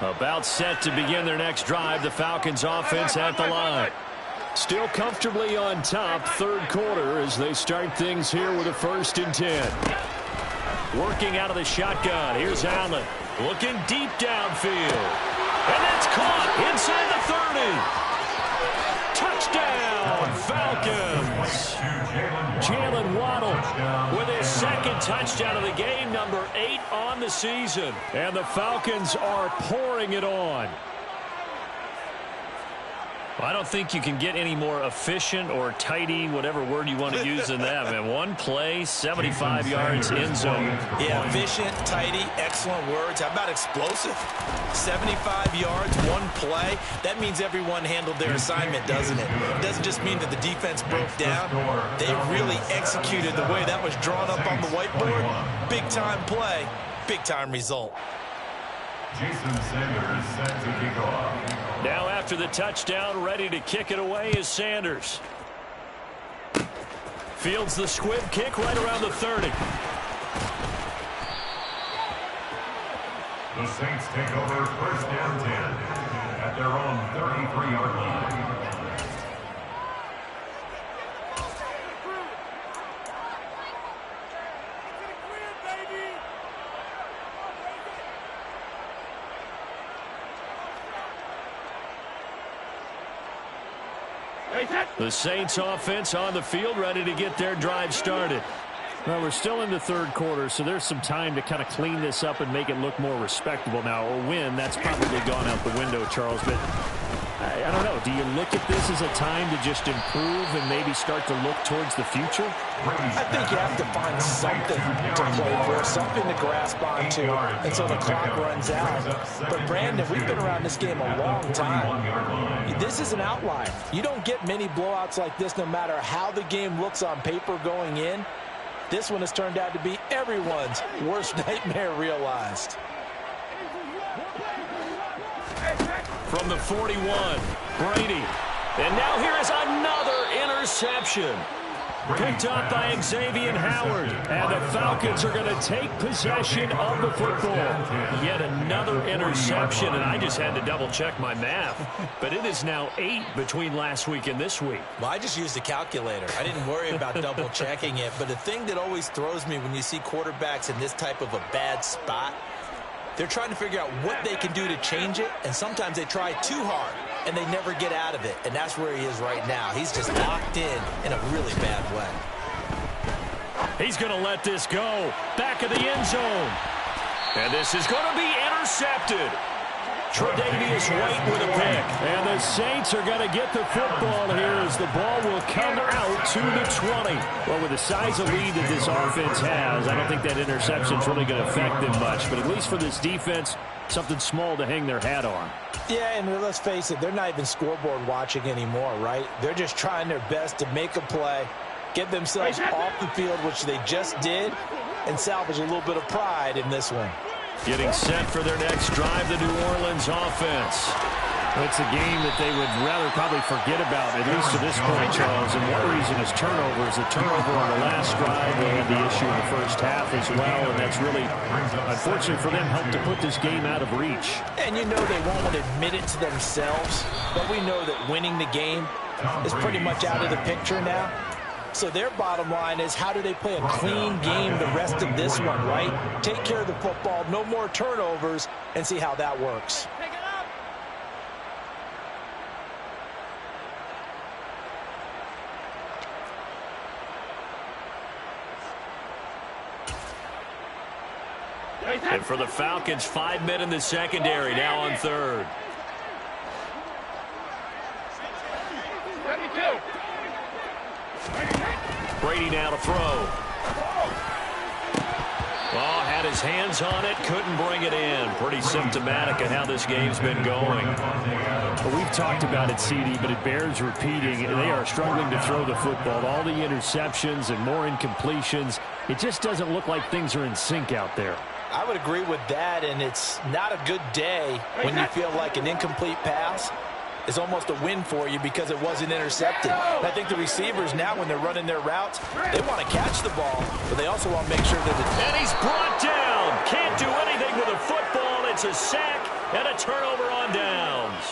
About set to begin their next drive, the Falcons offense at the line. Still comfortably on top, 3rd quarter as they start things here with a 1st and 10. Working out of the shotgun. Here's Allen. Looking deep downfield. And that's caught inside the 30. Touchdown, Falcons. Jalen Waddle with his 2nd touchdown of the game, number 8 on the season. And the Falcons are pouring it on. I don't think you can get any more efficient or tidy, whatever word you want to use in that, man. One play, 75 yards in zone. Yeah, efficient, tidy, excellent words. How about explosive? 75 yards, one play. That means everyone handled their assignment, doesn't it? It doesn't just mean that the defense broke down. They really executed the way that was drawn up on the whiteboard. Big-time play, big-time result. Jason Sanders set to kick off. Now after the touchdown, ready to kick it away is Sanders. Fields the squib kick right around the 30. The Saints take over 1st down 10 at their own 33-yard line. The Saints offense on the field, ready to get their drive started. Well, we're still in the 3rd quarter, so there's some time to kind of clean this up and make it look more respectable. Now, a win, that's probably gone out the window, Charles, but I don't know. Do you look at this as a time to just improve and maybe start to look towards the future? I think you have to find something to play for, something to grasp onto until the clock runs out. But, Brandon, we've been around this game a long time. This is an outlier. You don't get many blowouts like this no matter how the game looks on paper going in. This one has turned out to be everyone's worst nightmare realized. From the 41, Brady. And now here is another interception. Picked up by Xavier Howard. And the Falcons are going to take possession of the football. Yet another interception, and I just had to double-check my math. But it is now 8 between last week and this week. Well, I just used a calculator. I didn't worry about double-checking it. But the thing that always throws me when you see quarterbacks in this type of a bad spot, they're trying to figure out what they can do to change it, and sometimes they try too hard, and they never get out of it, and that's where he is right now. He's just locked in a really bad way. He's going to let this go. Back of the end zone. And this is going to be intercepted. Tre'Davious White with a pick. And the Saints are going to get the football here as the ball will come out to the 20. Well, with the size of lead that this offense has, I don't think that interception is really going to affect them much. But at least for this defense, something small to hang their hat on. Yeah, and let's face it, they're not even scoreboard watching anymore, right? They're just trying their best to make a play, get themselves off the field, which they just did, and salvage a little bit of pride in this one. Getting set for their next drive, the New Orleans offense. It's a game that they would rather probably forget about, at least to this point, Charles. And one reason is turnovers. The turnover on the last drive, they had the issue in the first half as well, and that's really, unfortunately for them, helped to put this game out of reach. And you know they won't admit it to themselves, but we know that winning the game is pretty much out of the picture now. So their bottom line is, how do they play a clean game the rest of this one, right? Take care of the football, no more turnovers, and see how that works. Pick it up. And for the Falcons, 5 men in the secondary, now on third. 32. Brady now to throw. Oh, had his hands on it, couldn't bring it in. Pretty symptomatic of how this game's been going. Well, we've talked about it, CD, but it bears repeating. They are struggling to throw the football. All the interceptions and more incompletions. It just doesn't look like things are in sync out there. I would agree with that, and it's not a good day when you feel like an incomplete pass is almost a win for you because it wasn't intercepted. And I think the receivers now, when they're running their routes, they want to catch the ball, but they also want to make sure that it's... And he's brought down. Can't do anything with a football. It's a sack and a turnover on downs.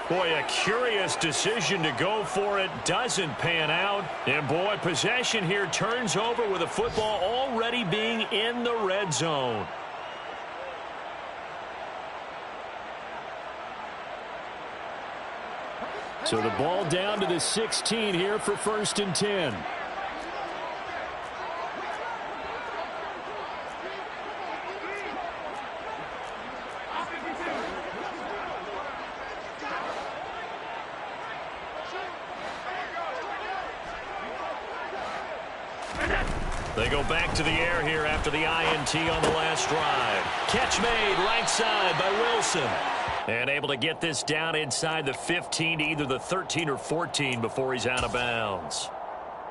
Boy, a curious decision to go for it. Doesn't pan out. And, boy, possession here turns over with a football already being in the red zone. So the ball down to the 16 here for 1st and 10. They go back to the air here after the INT on the last drive. Catch made right side by Wilson. And able to get this down inside the 15 to either the 13 or 14 before he's out of bounds.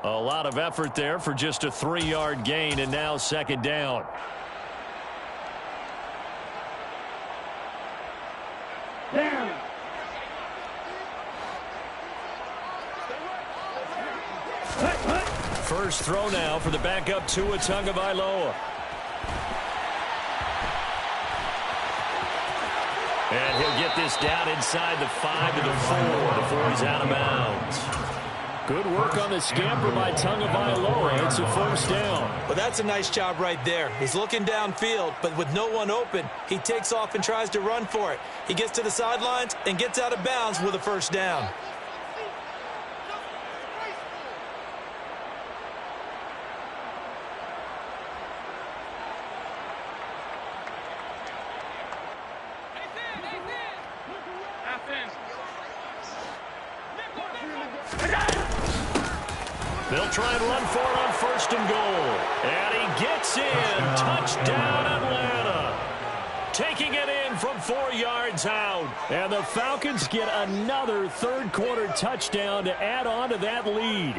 A lot of effort there for just a 3-yard gain, and now 2nd down. First throw now for the backup Tua Tagovailoa. And he'll get this down inside the 5 to the 4 before he's out of bounds. Good work on the scamper by Tagovailoa. It's a 1st down. Well, that's a nice job right there. He's looking downfield, but with no one open, he takes off and tries to run for it. He gets to the sidelines and gets out of bounds with a 1st down. They'll try and run for it on 1st and goal. And he gets in. Touchdown, Atlanta. Taking it in from 4 yards out. And the Falcons get another 3rd-quarter touchdown to add on to that lead.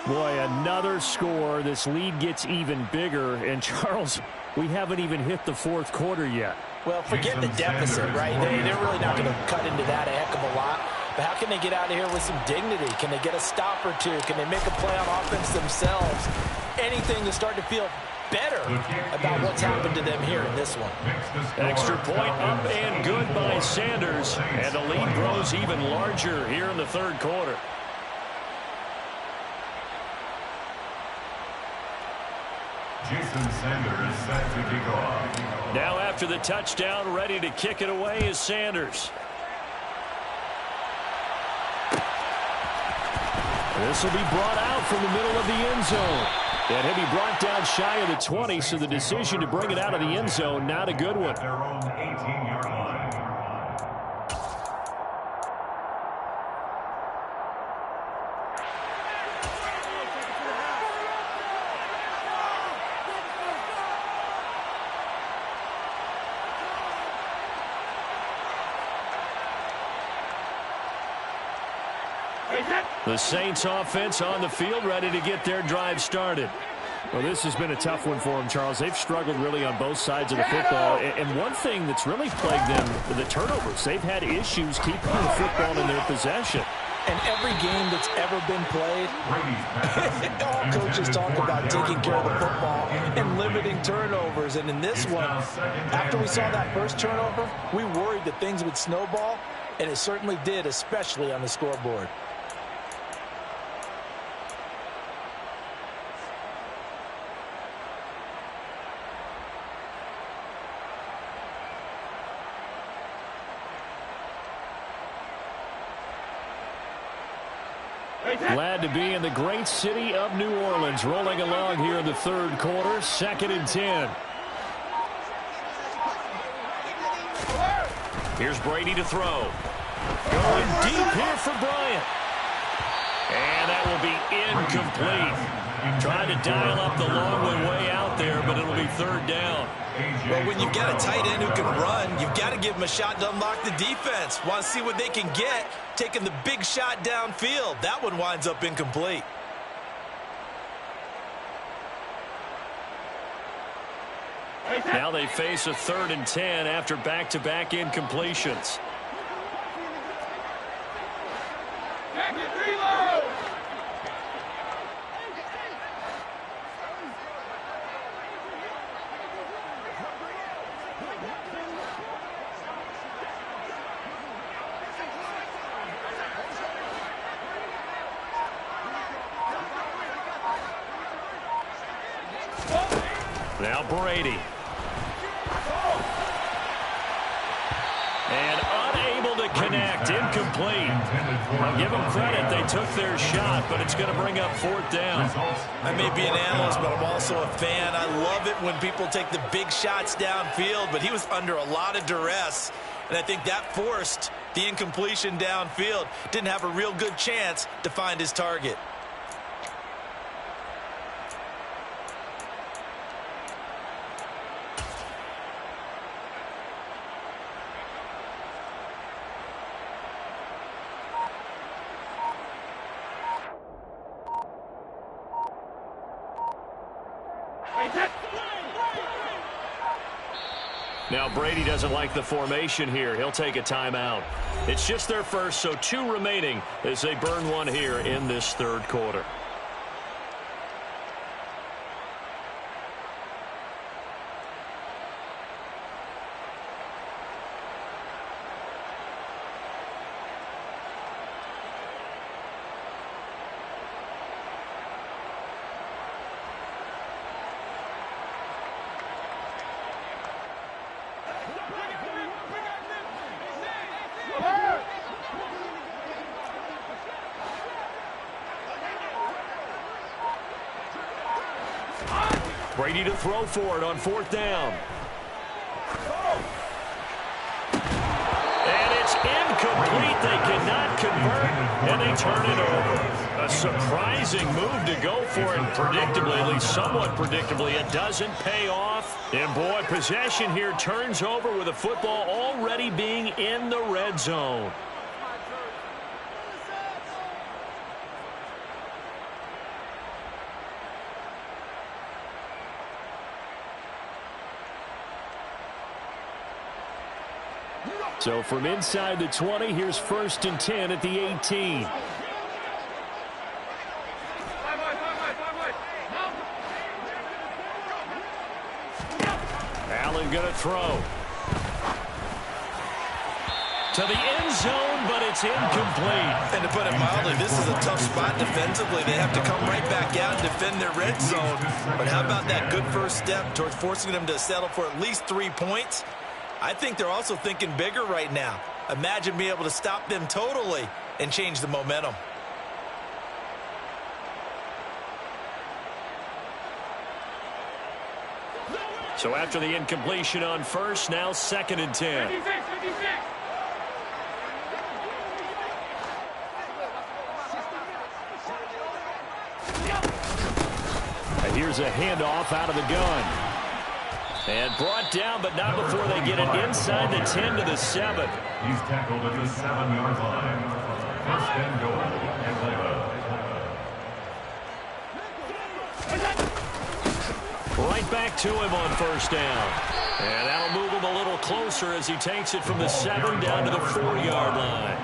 Boy, another score. This lead gets even bigger. And, Charles, we haven't even hit the 4th quarter yet. Well, forget the deficit, right? They're really not going to cut into that a heck of a lot. But how can they get out of here with some dignity? Can they get a stop or two? Can they make a play on offense themselves? Anything to start to feel better about what's happened to them here in this one. Extra point up and good by Sanders. And the lead grows even larger here in the 3rd quarter. Jason Sanders set to kick off. Now after the touchdown, ready to kick it away is Sanders. This will be brought out from the middle of the end zone. And he'll be brought down shy of the 20, so the decision to bring it out of the end zone, not a good one. Their own 18-yard line. The Saints offense on the field, ready to get their drive started. Well, this has been a tough one for them, Charles. They've struggled really on both sides of the football. And one thing that's really plagued them, the turnovers. They've had issues keeping the football in their possession. And every game that's ever been played, all coaches talk about taking care of the football and limiting turnovers. And in this one, after we saw that first turnover, we worried that things would snowball. and it certainly did, especially on the scoreboard. Glad to be in the great city of New Orleans, rolling along here in the third quarter, 2nd and 10. Here's Brady to throw. Going deep here for Bryant. And that will be incomplete. Trying to dial up the long way out there, but it'll be 3rd down. Well, when you've got a tight end who can run, you've got to give him a shot to unlock the defense. Want to see what they can get, taking the big shot downfield. That one winds up incomplete. Now they face a 3rd and 10 after back-to-back incompletions. Now Brady. And unable to connect. Incomplete. I'll give them credit. They took their shot, but it's going to bring up 4th down. I may be an analyst, but I'm also a fan. I love it when people take the big shots downfield, but he was under a lot of duress, and I think that forced the incompletion downfield. Didn't have a real good chance to find his target. Now Brady doesn't like the formation here. He'll take a timeout. It's just their first, so 2 remaining as they burn one here in this 3rd quarter. Brady to throw for it on 4th down. And it's incomplete. They cannot convert, and they turn it over. A surprising move to go for it predictably, at least somewhat predictably. It doesn't pay off. And, boy, possession here turns over with the football already being in the red zone. So from inside the 20, here's 1st and 10 at the 18. Allen going to throw. To the end zone, but it's incomplete. And to put it mildly, this is a tough spot defensively. They have to come right back out and defend their red zone. But how about that good first step towards forcing them to settle for at least 3 points? I think they're also thinking bigger right now. Imagine being able to stop them totally and change the momentum. So after the incompletion on 1st, now 2nd and 10. 56. And here's a handoff out of the gun. And brought down, but not before they get it inside the 10 to the 7. He's tackled at the 7-yard line. 1st and goal. Atlanta. Right back to him on 1st down. And that'll move him a little closer as he takes it from the 7 down to the 4-yard line.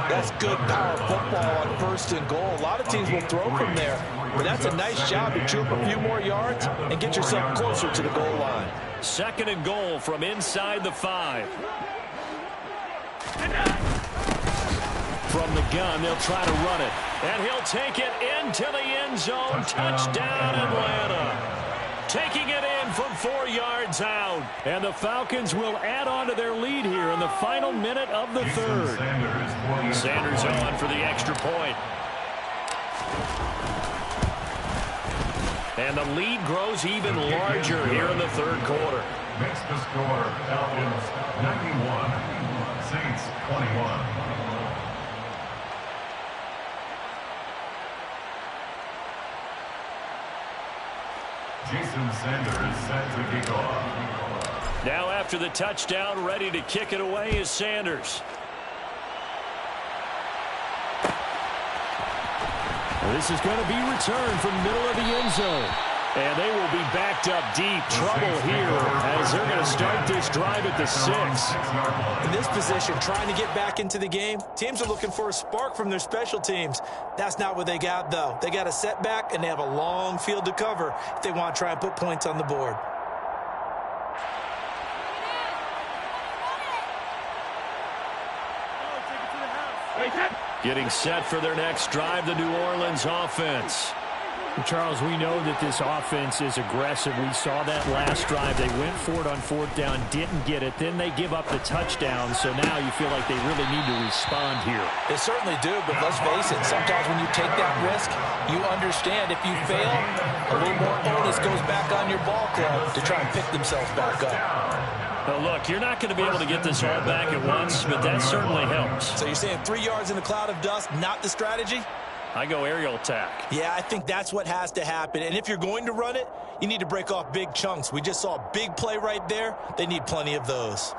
That's good power football on 1st and goal. A lot of teams will throw from there, but that's a nice job to chew up a few more yards and get yourself closer to the goal line. 2nd and goal from inside the 5. From the gun, they'll try to run it. And he'll take it into the end zone. Touchdown, Atlanta. Taking it in from 4 yards out. And the Falcons will add on to their lead here in the final minute of the third. Sanders on for the extra point. And the lead grows even larger here in the third quarter. Makes the score Falcons 91, Saints 21. Jason Sanders set to kick off. Now after the touchdown, ready to kick it away is Sanders. This is going to be returned from the middle of the end zone. And they will be backed up deep. Trouble here as they're going to start this drive at the 6. In this position, trying to get back into the game, teams are looking for a spark from their special teams. That's not what they got, though. They got a setback, and they have a long field to cover if they want to try and put points on the board. Getting set for their next drive, the New Orleans offense. Charles, we know that this offense is aggressive. We saw that last drive. They went for it on 4th down, didn't get it. Then they give up the touchdown. So now you feel like they really need to respond here. They certainly do, but let's face it. Sometimes when you take that risk, you understand if you fail, a little more onus goes back on your ball club to try and pick themselves back up. Now look, you're not going to be able to get this all back at once, but that certainly helps. So you're saying 3 yards in a cloud of dust, not the strategy? I go aerial attack. Yeah, I think that's what has to happen. And if you're going to run it, you need to break off big chunks. We just saw a big play right there. They need plenty of those.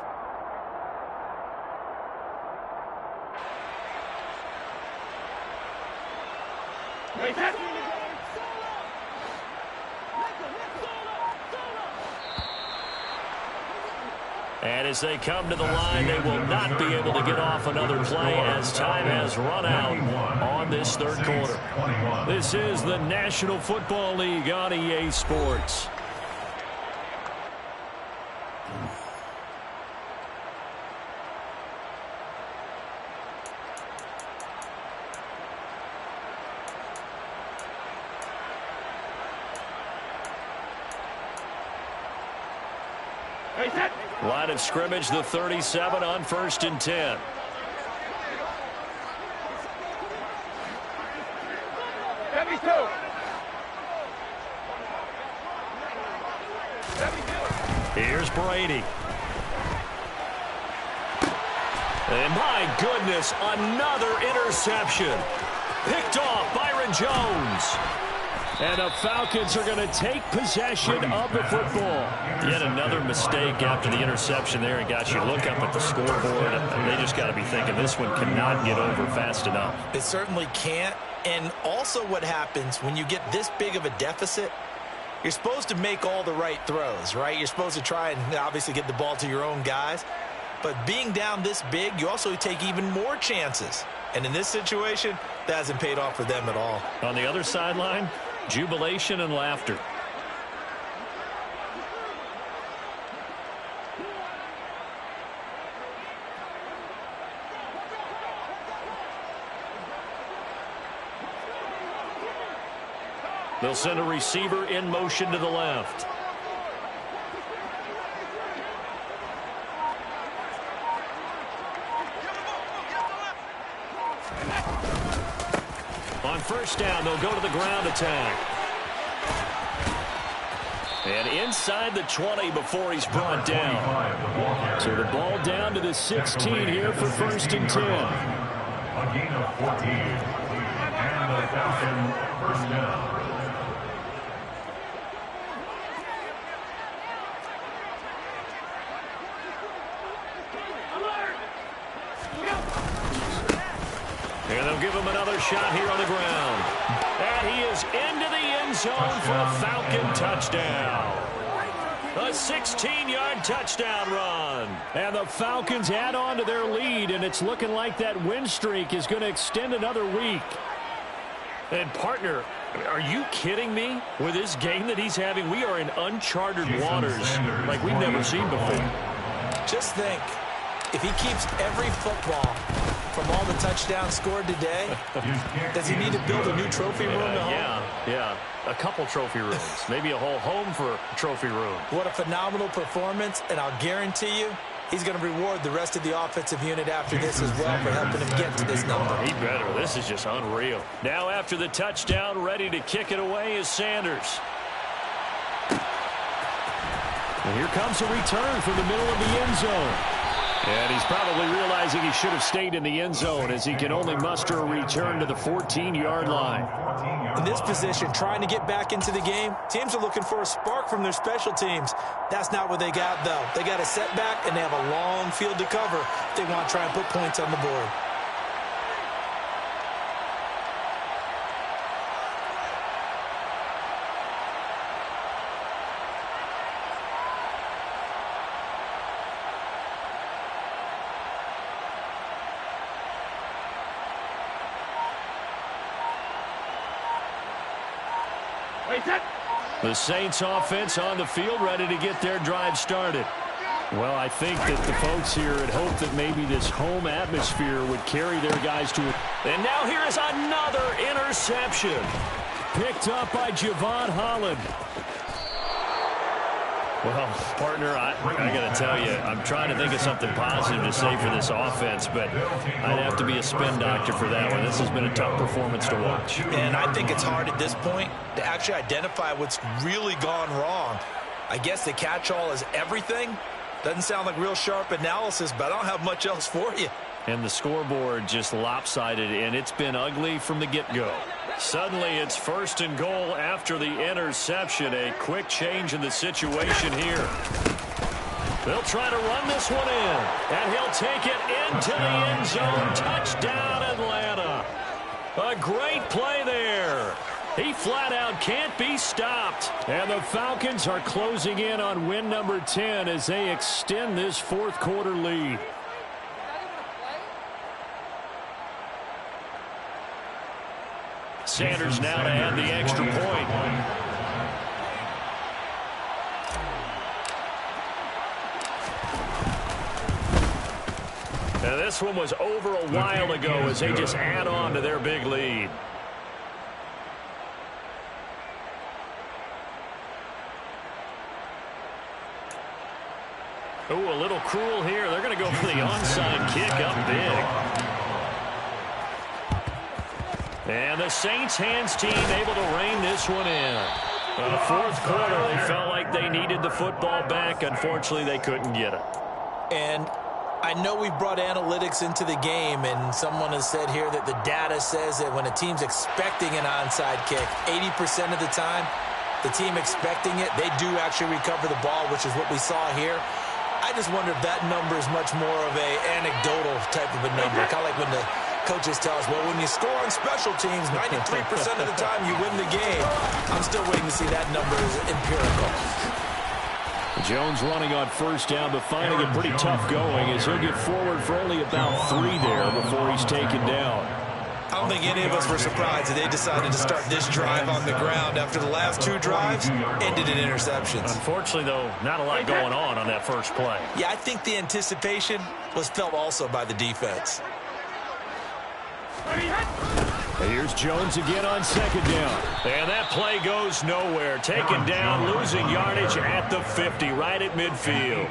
And as they come to the line, they will not be able to get off another play as time has run out on this third quarter. This is the National Football League on EA Sports. Line of scrimmage, the 37 on 1st and 10. Here's Brady. And my goodness, another interception. Picked off Byron Jones. And the Falcons are going to take possession of the football. Yet another mistake after the interception there. And got you look up at the scoreboard. And they just got to be thinking this one cannot get over fast enough. It certainly can't. And also what happens when you get this big of a deficit, you're supposed to make all the right throws, right? You're supposed to try and obviously get the ball to your own guys. But being down this big, you also take even more chances. And in this situation, that hasn't paid off for them at all. On the other sideline, jubilation and laughter. They'll send a receiver in motion to the left. On 1st down, they'll go to the ground attack. And inside the 20 before he's brought down. So the ball down to the 16 here for 1st and 10. A gain of 14. And the Falcon 1st down. And they'll give him another shot here on the ground. And he is into the end zone for a Falcon touchdown. A 16-yard touchdown run. And the Falcons add on to their lead, and it's looking like that win streak is going to extend another week. And, partner, are you kidding me? With this game that he's having, we are in uncharted waters like we've never seen before. Just think, if he keeps every football from all the touchdowns scored today? Does he need to build a new trophy room at home? Yeah. A couple trophy rooms. Maybe a whole home for trophy room. What a phenomenal performance, and I'll guarantee you he's going to reward the rest of the offensive unit after this as well for helping him get to this number. He better. This is just unreal. Now after the touchdown, ready to kick it away is Sanders. And here comes a return from the middle of the end zone. And he's probably realizing he should have stayed in the end zone as he can only muster a return to the 14-yard line. In this position, trying to get back into the game, teams are looking for a spark from their special teams. That's not what they got, though. They got a setback, and they have a long field to cover if they want to try and put points on the board. The Saints offense on the field ready to get their drive started. Well, I think that the folks here had hoped that maybe this home atmosphere would carry their guys to it. And now here is another interception. Picked up by Javon Holland. Well, partner, I got to tell you, I'm trying to think of something positive to say for this offense, but I'd have to be a spin doctor for that one. This has been a tough performance to watch. And I think it's hard at this point to actually identify what's really gone wrong. I guess the catch-all is everything. Doesn't sound like real sharp analysis, but I don't have much else for you. And the scoreboard just lopsided, and it's been ugly from the get-go. Suddenly, it's 1st and goal after the interception. A quick change in the situation here. They'll try to run this one in, and he'll take it into the end zone. Touchdown, Atlanta. A great play there. He flat out can't be stopped. And the Falcons are closing in on win number 10 as they extend this fourth quarter lead. Sanders now to add the extra point. Now this one was over a while ago as they just add on to their big lead. Ooh, a little cruel here. They're going to go for the onside kick up big. And the Saints hands team able to rein this one in. Fourth quarter, they felt like they needed the football back. Unfortunately, they couldn't get it. And I know we brought analytics into the game, and someone has said here that the data says that when a team's expecting an onside kick, 80% of the time, the team expecting it, they do actually recover the ball, which is what we saw here. I just wonder if that number is much more of a anecdotal type of a number. Kind of like when the coaches tell us, well, when you score on special teams, 93% of the time you win the game. I'm still waiting to see that number as empirical. Jones running on first down, but finding it pretty tough going as he'll get forward for only about 3 there before he's taken down. I don't think any of us were surprised that they decided to start this drive on the ground after the last 2 drives ended in interceptions. Unfortunately, though, not a lot going on that first play. Yeah, I think the anticipation was felt also by the defense. And here's Jones again on second down. And that play goes nowhere. Taken down, losing yardage at the 50, right at midfield.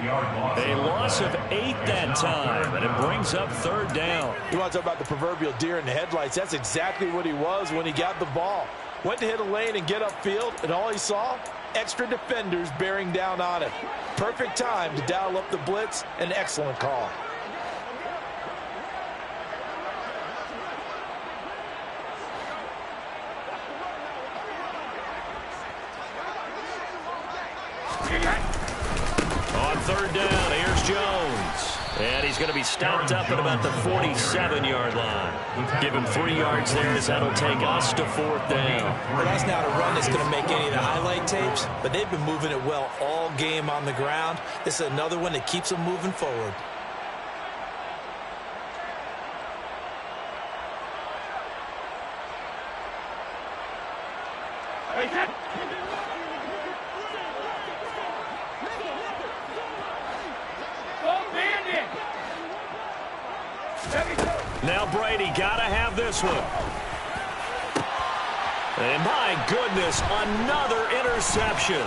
A loss of 8 that time, and it brings up 3rd down. You want to talk about the proverbial deer in the headlights. That's exactly what he was when he got the ball. Went to hit a lane and get upfield, and all he saw, extra defenders bearing down on him. Perfect time to dial up the blitz. An excellent call. On 3rd down, here's Jones. And he's going to be stopped up at about the 47-yard line. Give him 3 yards there as that'll take us to 4th down. Well, that's not a run that's going to make any of the highlight tapes, but they've been moving it well all game on the ground. This is another one that keeps them moving forward. Go bandit! Heavy toe! Now Brady got to have this one. And my goodness, another interception.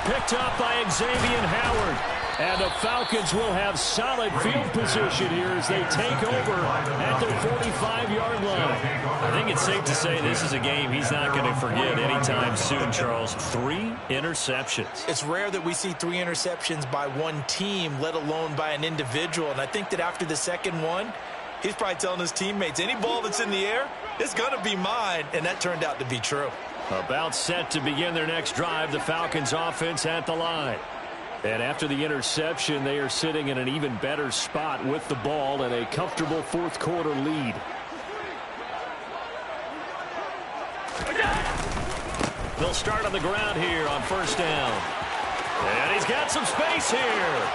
Picked up by Xavier Howard. And the Falcons will have solid field position here as they take over at their 45-yard line. I think it's safe to say this is a game he's not going to forget anytime soon, Charles. 3 interceptions. It's rare that we see 3 interceptions by one team, let alone by an individual. And I think that after the second one, he's probably telling his teammates, any ball that's in the air, it's going to be mine. And that turned out to be true. About set to begin their next drive, the Falcons offense at the line. And after the interception, they are sitting in an even better spot with the ball and a comfortable fourth-quarter lead. They'll start on the ground here on first down. And he's got some space here.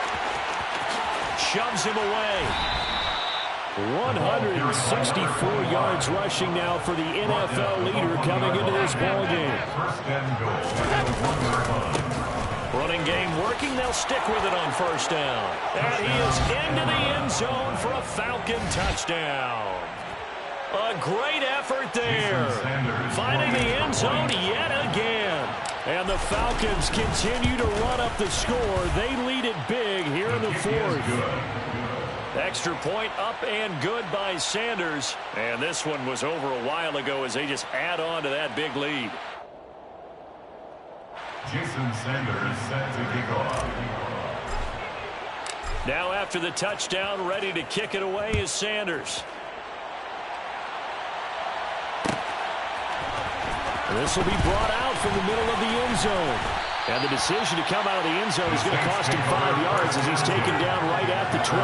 Shoves him away. 164 yards rushing now for the NFL leader coming into this ball game. First and goal. Running game working. They'll stick with it on first down. And he is into the end zone for a Falcon touchdown. A great effort there. Finding the end zone yet again. And the Falcons continue to run up the score. They lead it big here in the fourth. Extra point up and good by Sanders. And this one was over a while ago as they just add on to that big lead. Jason Sanders set to kick off. Now after the touchdown, ready to kick it away is Sanders. This will be brought out from the middle of the end zone. And the decision to come out of the end zone is going to cost him 5 yards as he's taken down right at the 20.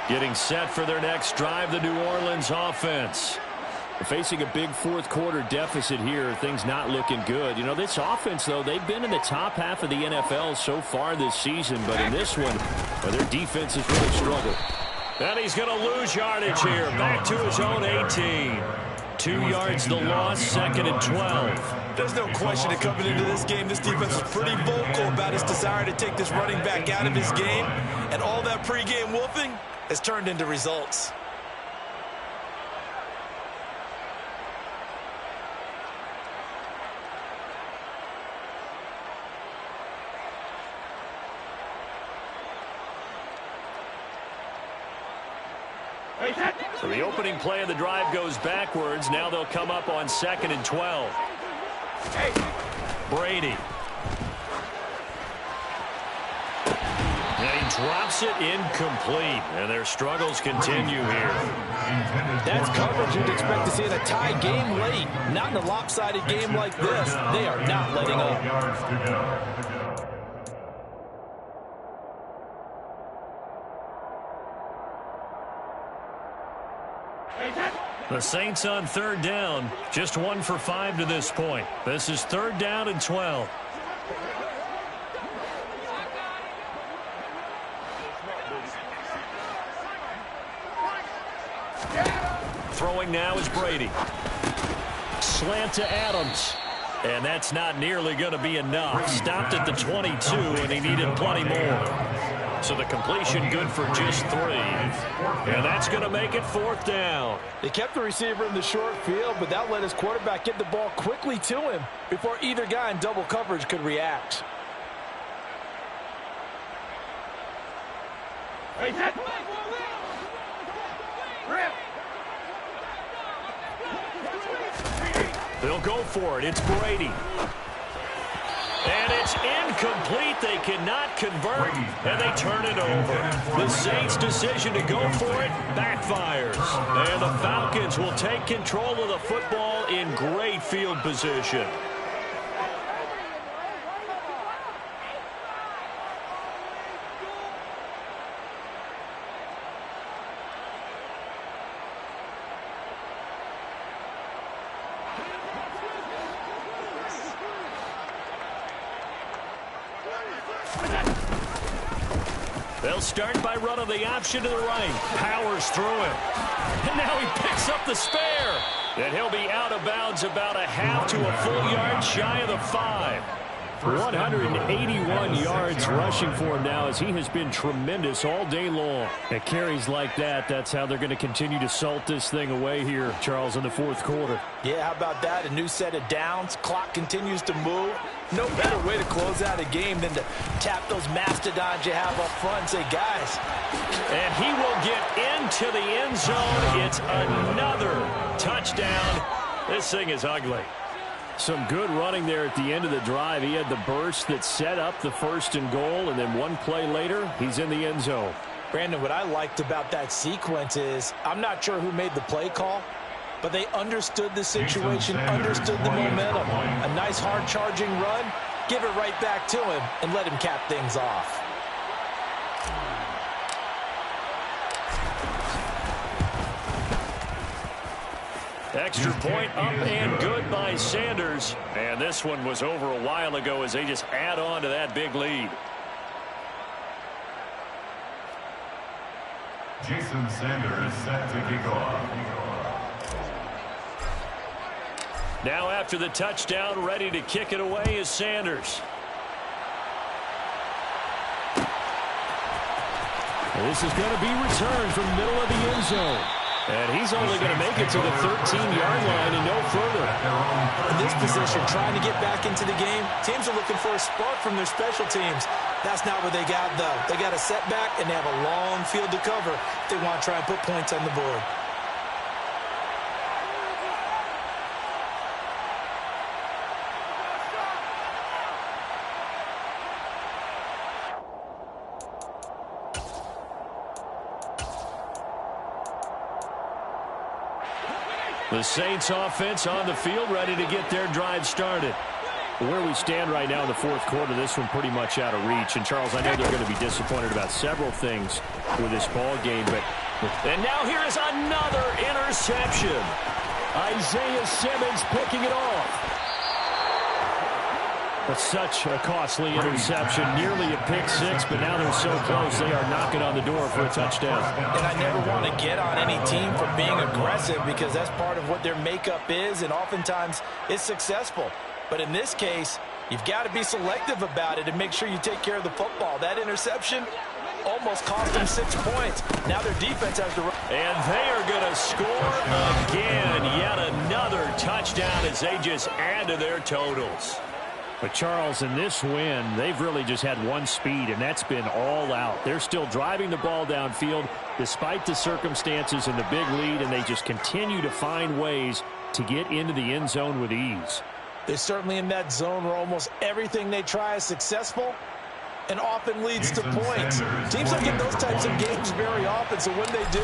Getting set for their next drive, the New Orleans offense. Facing a big fourth-quarter deficit here, things not looking good. You know, this offense, though, they've been in the top half of the NFL so far this season, but in this one, their defense has really struggled. And he's going to lose yardage here, back to his own 18. 2 yards the loss, 2nd and 12. There's no question that coming into this game, this defense was pretty vocal about his desire to take this running back out of his game, and all that pregame wolfing has turned into results. So the opening play of the drive goes backwards. Now they'll come up on 2nd and 12. Brady. And he drops it incomplete. And their struggles continue here. That's coverage you'd expect to see in a tie game late. Not in a lopsided game like this. They are not letting up. The Saints on 3rd down. Just 1 for 5 to this point. This is 3rd down and 12. Throwing now is Brady. Slant to Adams. And that's not nearly going to be enough. Stopped at the 22, and he needed plenty more. So the completion good for just 3. And that's going to make it 4th down. They kept the receiver in the short field, but that let his quarterback get the ball quickly to him before either guy in double coverage could react. They'll go for it. It's Brady. And it's incomplete. They cannot convert, and they turn it over. The Saints' decision to go for it backfires. And the Falcons will take control of the football in great field position. They'll start by running the option to the right. Powers through it. And now he picks up the spare. And he'll be out of bounds about a half to a full yard shy of the 5. 181 yards rushing for him now as he has been tremendous all day long. At carries like that, that's how they're going to continue to salt this thing away here, Charles, in the fourth quarter. Yeah, how about that? A new set of downs. Clock continues to move. No better way to close out a game than to tap those mastodons you have up front and say, guys. And he will get into the end zone. It's another touchdown. This thing is ugly. Some good running there at the end of the drive. He had the burst that set up the 1st and goal, and then one play later, he's in the end zone. Brandon, what I liked about that sequence is I'm not sure who made the play call, but they understood the situation, understood the momentum. A nice hard charging run, give it right back to him, and let him cap things off. Extra point up and good by Sanders. And this one was over a while ago as they just add on to that big lead. Jason Sanders set to kick off. Now after the touchdown, ready to kick it away is Sanders. This is going to be returned from the middle of the end zone. And he's only going to make it to the 13-yard line and no further. In this position, trying to get back into the game, teams are looking for a spark from their special teams. That's not what they got, though. They got a setback, and they have a long field to cover if they want to try and put points on the board. The Saints offense on the field, ready to get their drive started. Where we stand right now in the fourth quarter, this one pretty much out of reach. And, Charles, I know they're going to be disappointed about several things with this ball game. And now here is another interception. Isaiah Simmons picking it off. But such a costly interception, nearly a pick six, but now they're so close they are knocking on the door for a touchdown. And I never want to get on any team for being aggressive because that's part of what their makeup is, and oftentimes it's successful. But in this case, you've got to be selective about it and make sure you take care of the football. That interception almost cost them 6 points. Now their defense has to run. And they are going to score again. Yet another touchdown as they just add to their totals. But, Charles, in this win, they've really just had one speed, and that's been all out. They're still driving the ball downfield despite the circumstances and the big lead, and they just continue to find ways to get into the end zone with ease. They're certainly in that zone where almost everything they try is successful and often leads to points. Teams don't get those types of games very often, so when they do,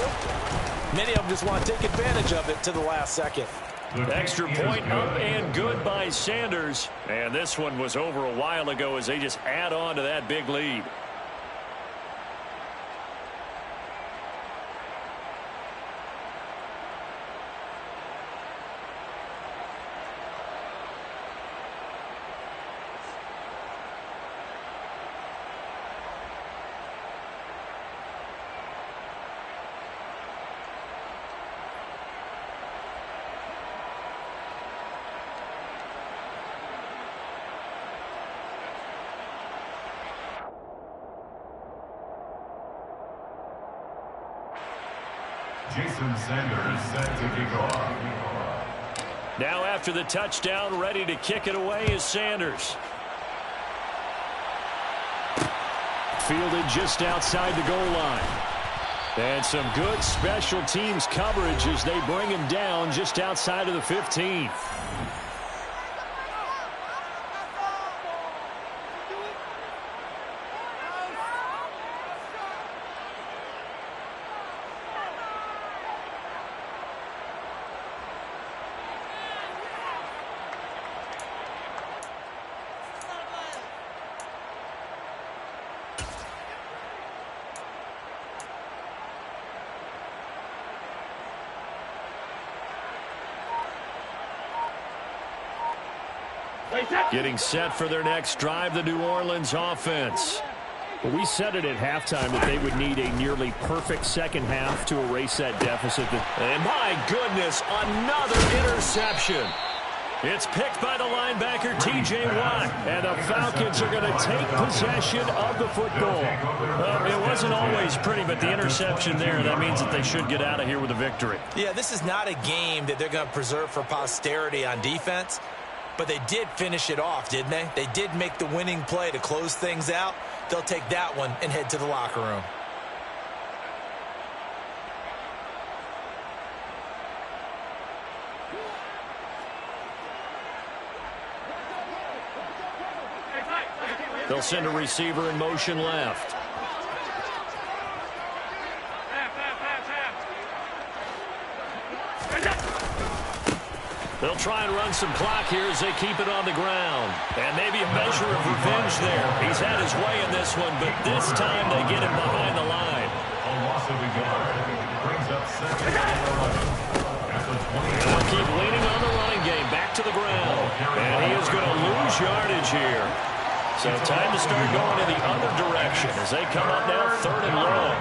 many of them just want to take advantage of it to the last second. Extra point up and good by Sanders. And this one was over a while ago as they just add on to that big lead. Jason Sanders set to kick off. Now after the touchdown, ready to kick it away is Sanders. Fielded just outside the goal line. And some good special teams coverage as they bring him down just outside of the 15. Getting set for their next drive, the New Orleans offense. Well, we said it at halftime that they would need a nearly perfect second half to erase that deficit. And my goodness, another interception. It's picked by the linebacker, T.J. Watt. And the Falcons are going to take possession of the football. Well, it wasn't always pretty, but the interception there, that means that they should get out of here with a victory. Yeah, this is not a game that they're going to preserve for posterity on defense. But they did finish it off, didn't they? They did make the winning play to close things out. They'll take that one and head to the locker room. They'll send a receiver in motion left. They'll try and run some clock here as they keep it on the ground. And maybe a measure of revenge there. He's had his way in this one, but this time they get him behind the line. A loss of a yard brings up second and 11. At the 20. They'll keep leaning on the running game. Back to the ground. And he is going to lose yardage here. So time to start going in the other direction as they come up now 3rd and long.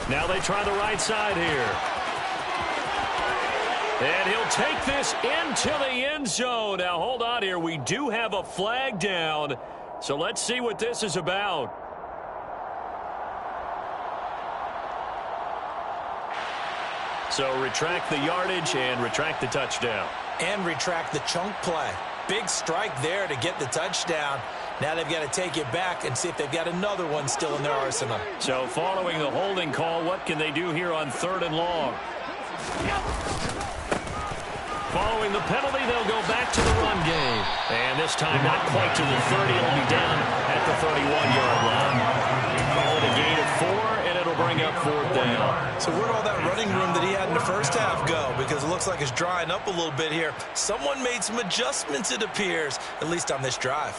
Now they try the right side here. And he'll take this into the end zone. Now, hold on here. We do have a flag down. So let's see what this is about. So retract the yardage and retract the touchdown. And retract the chunk play. Big strike there to get the touchdown. Now they've got to take it back and see if they've got another one still in their arsenal. So following the holding call, what can they do here on 3rd and long? Following the penalty, they'll go back to the run game. And this time not quite to the 30. It'll be down at the 31-yard line. Call it a gain of 4, and it'll bring up 4th down. So where'd all that running room that he had in the first half go? Because it looks like it's drying up a little bit here. Someone made some adjustments, it appears, at least on this drive.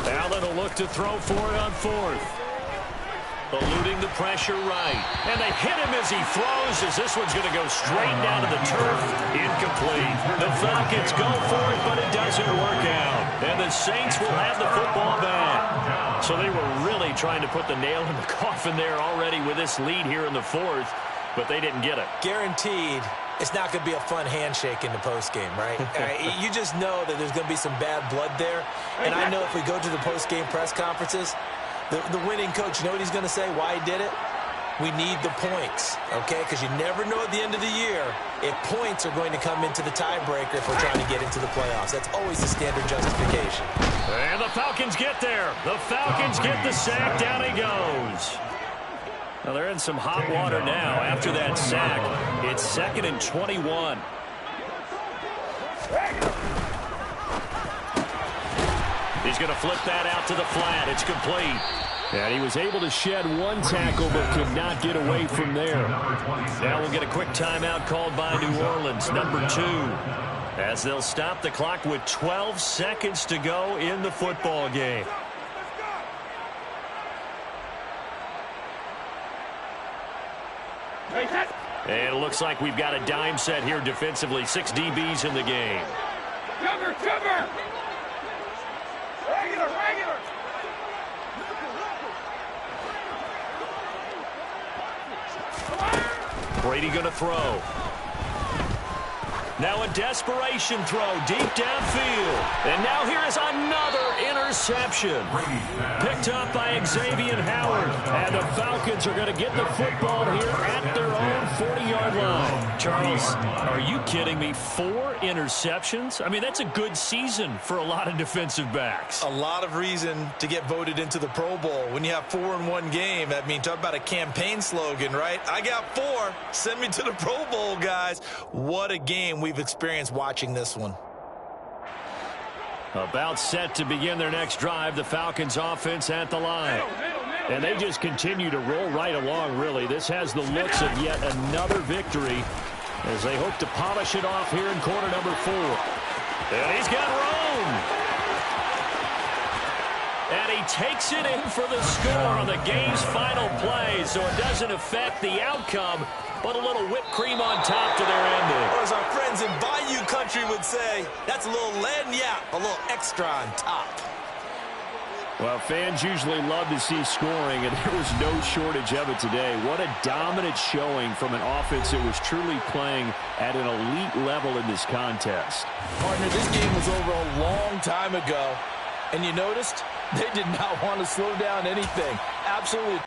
Allen will look to throw for it on 4th. Eluding the pressure right. And they hit him as he throws, as this one's going to go straight down to the turf. Incomplete. The Falcons go for it, but it doesn't work out. And the Saints will have the football back. So they were really trying to put the nail in the coffin there already with this lead here in the 4th, but they didn't get it. Guaranteed it's not going to be a fun handshake in the postgame, right? You just know that there's going to be some bad blood there. And I know if we go to the postgame press conferences, the winning coach, you know what he's going to say, why he did it? We need the points, okay? Because you never know at the end of the year if points are going to come into the tiebreaker if we're trying to get into the playoffs. That's always the standard justification. And the Falcons get there. The Falcons get the sack. Down he goes. Now they're in some hot water now. After that sack, it's 2nd and 21. He's going to flip that out to the flat. It's complete. And he was able to shed one tackle but could not get away from there. Now we'll get a quick timeout called by New Orleans, number 2. As they'll stop the clock with 12 seconds to go in the football game. And it looks like we've got a dime set here defensively. 6 DBs in the game. Cover! Regular! Brady going to throw. Now a desperation throw deep downfield. And now here is another interception. Picked up by Xavier Howard. And the Falcons are going to get the football here at their own 40-yard line. Charles, are you kidding me? 4 interceptions? I mean, that's a good season for a lot of defensive backs. A lot of reason to get voted into the Pro Bowl. When you have 4 in one game, I mean, talk about a campaign slogan, right? I got 4. Send me to the Pro Bowl, guys. What a game we've experienced watching this one. About set to begin their next drive, the Falcons offense at the line. And they just continue to roll right along, really. This has the looks of yet another victory as they hope to polish it off here in quarter number 4. And he's got room. And he takes it in for the score on the game's final play, so it doesn't affect the outcome, but a little whipped cream on top to their ending. Or as our friends in Bayou Country would say, that's a little lagniappe, a little extra on top. Well, fans usually love to see scoring, and there was no shortage of it today. What a dominant showing from an offense that was truly playing at an elite level in this contest. Partner, this game was over a long time ago, and you noticed they did not want to slow down anything. Absolutely.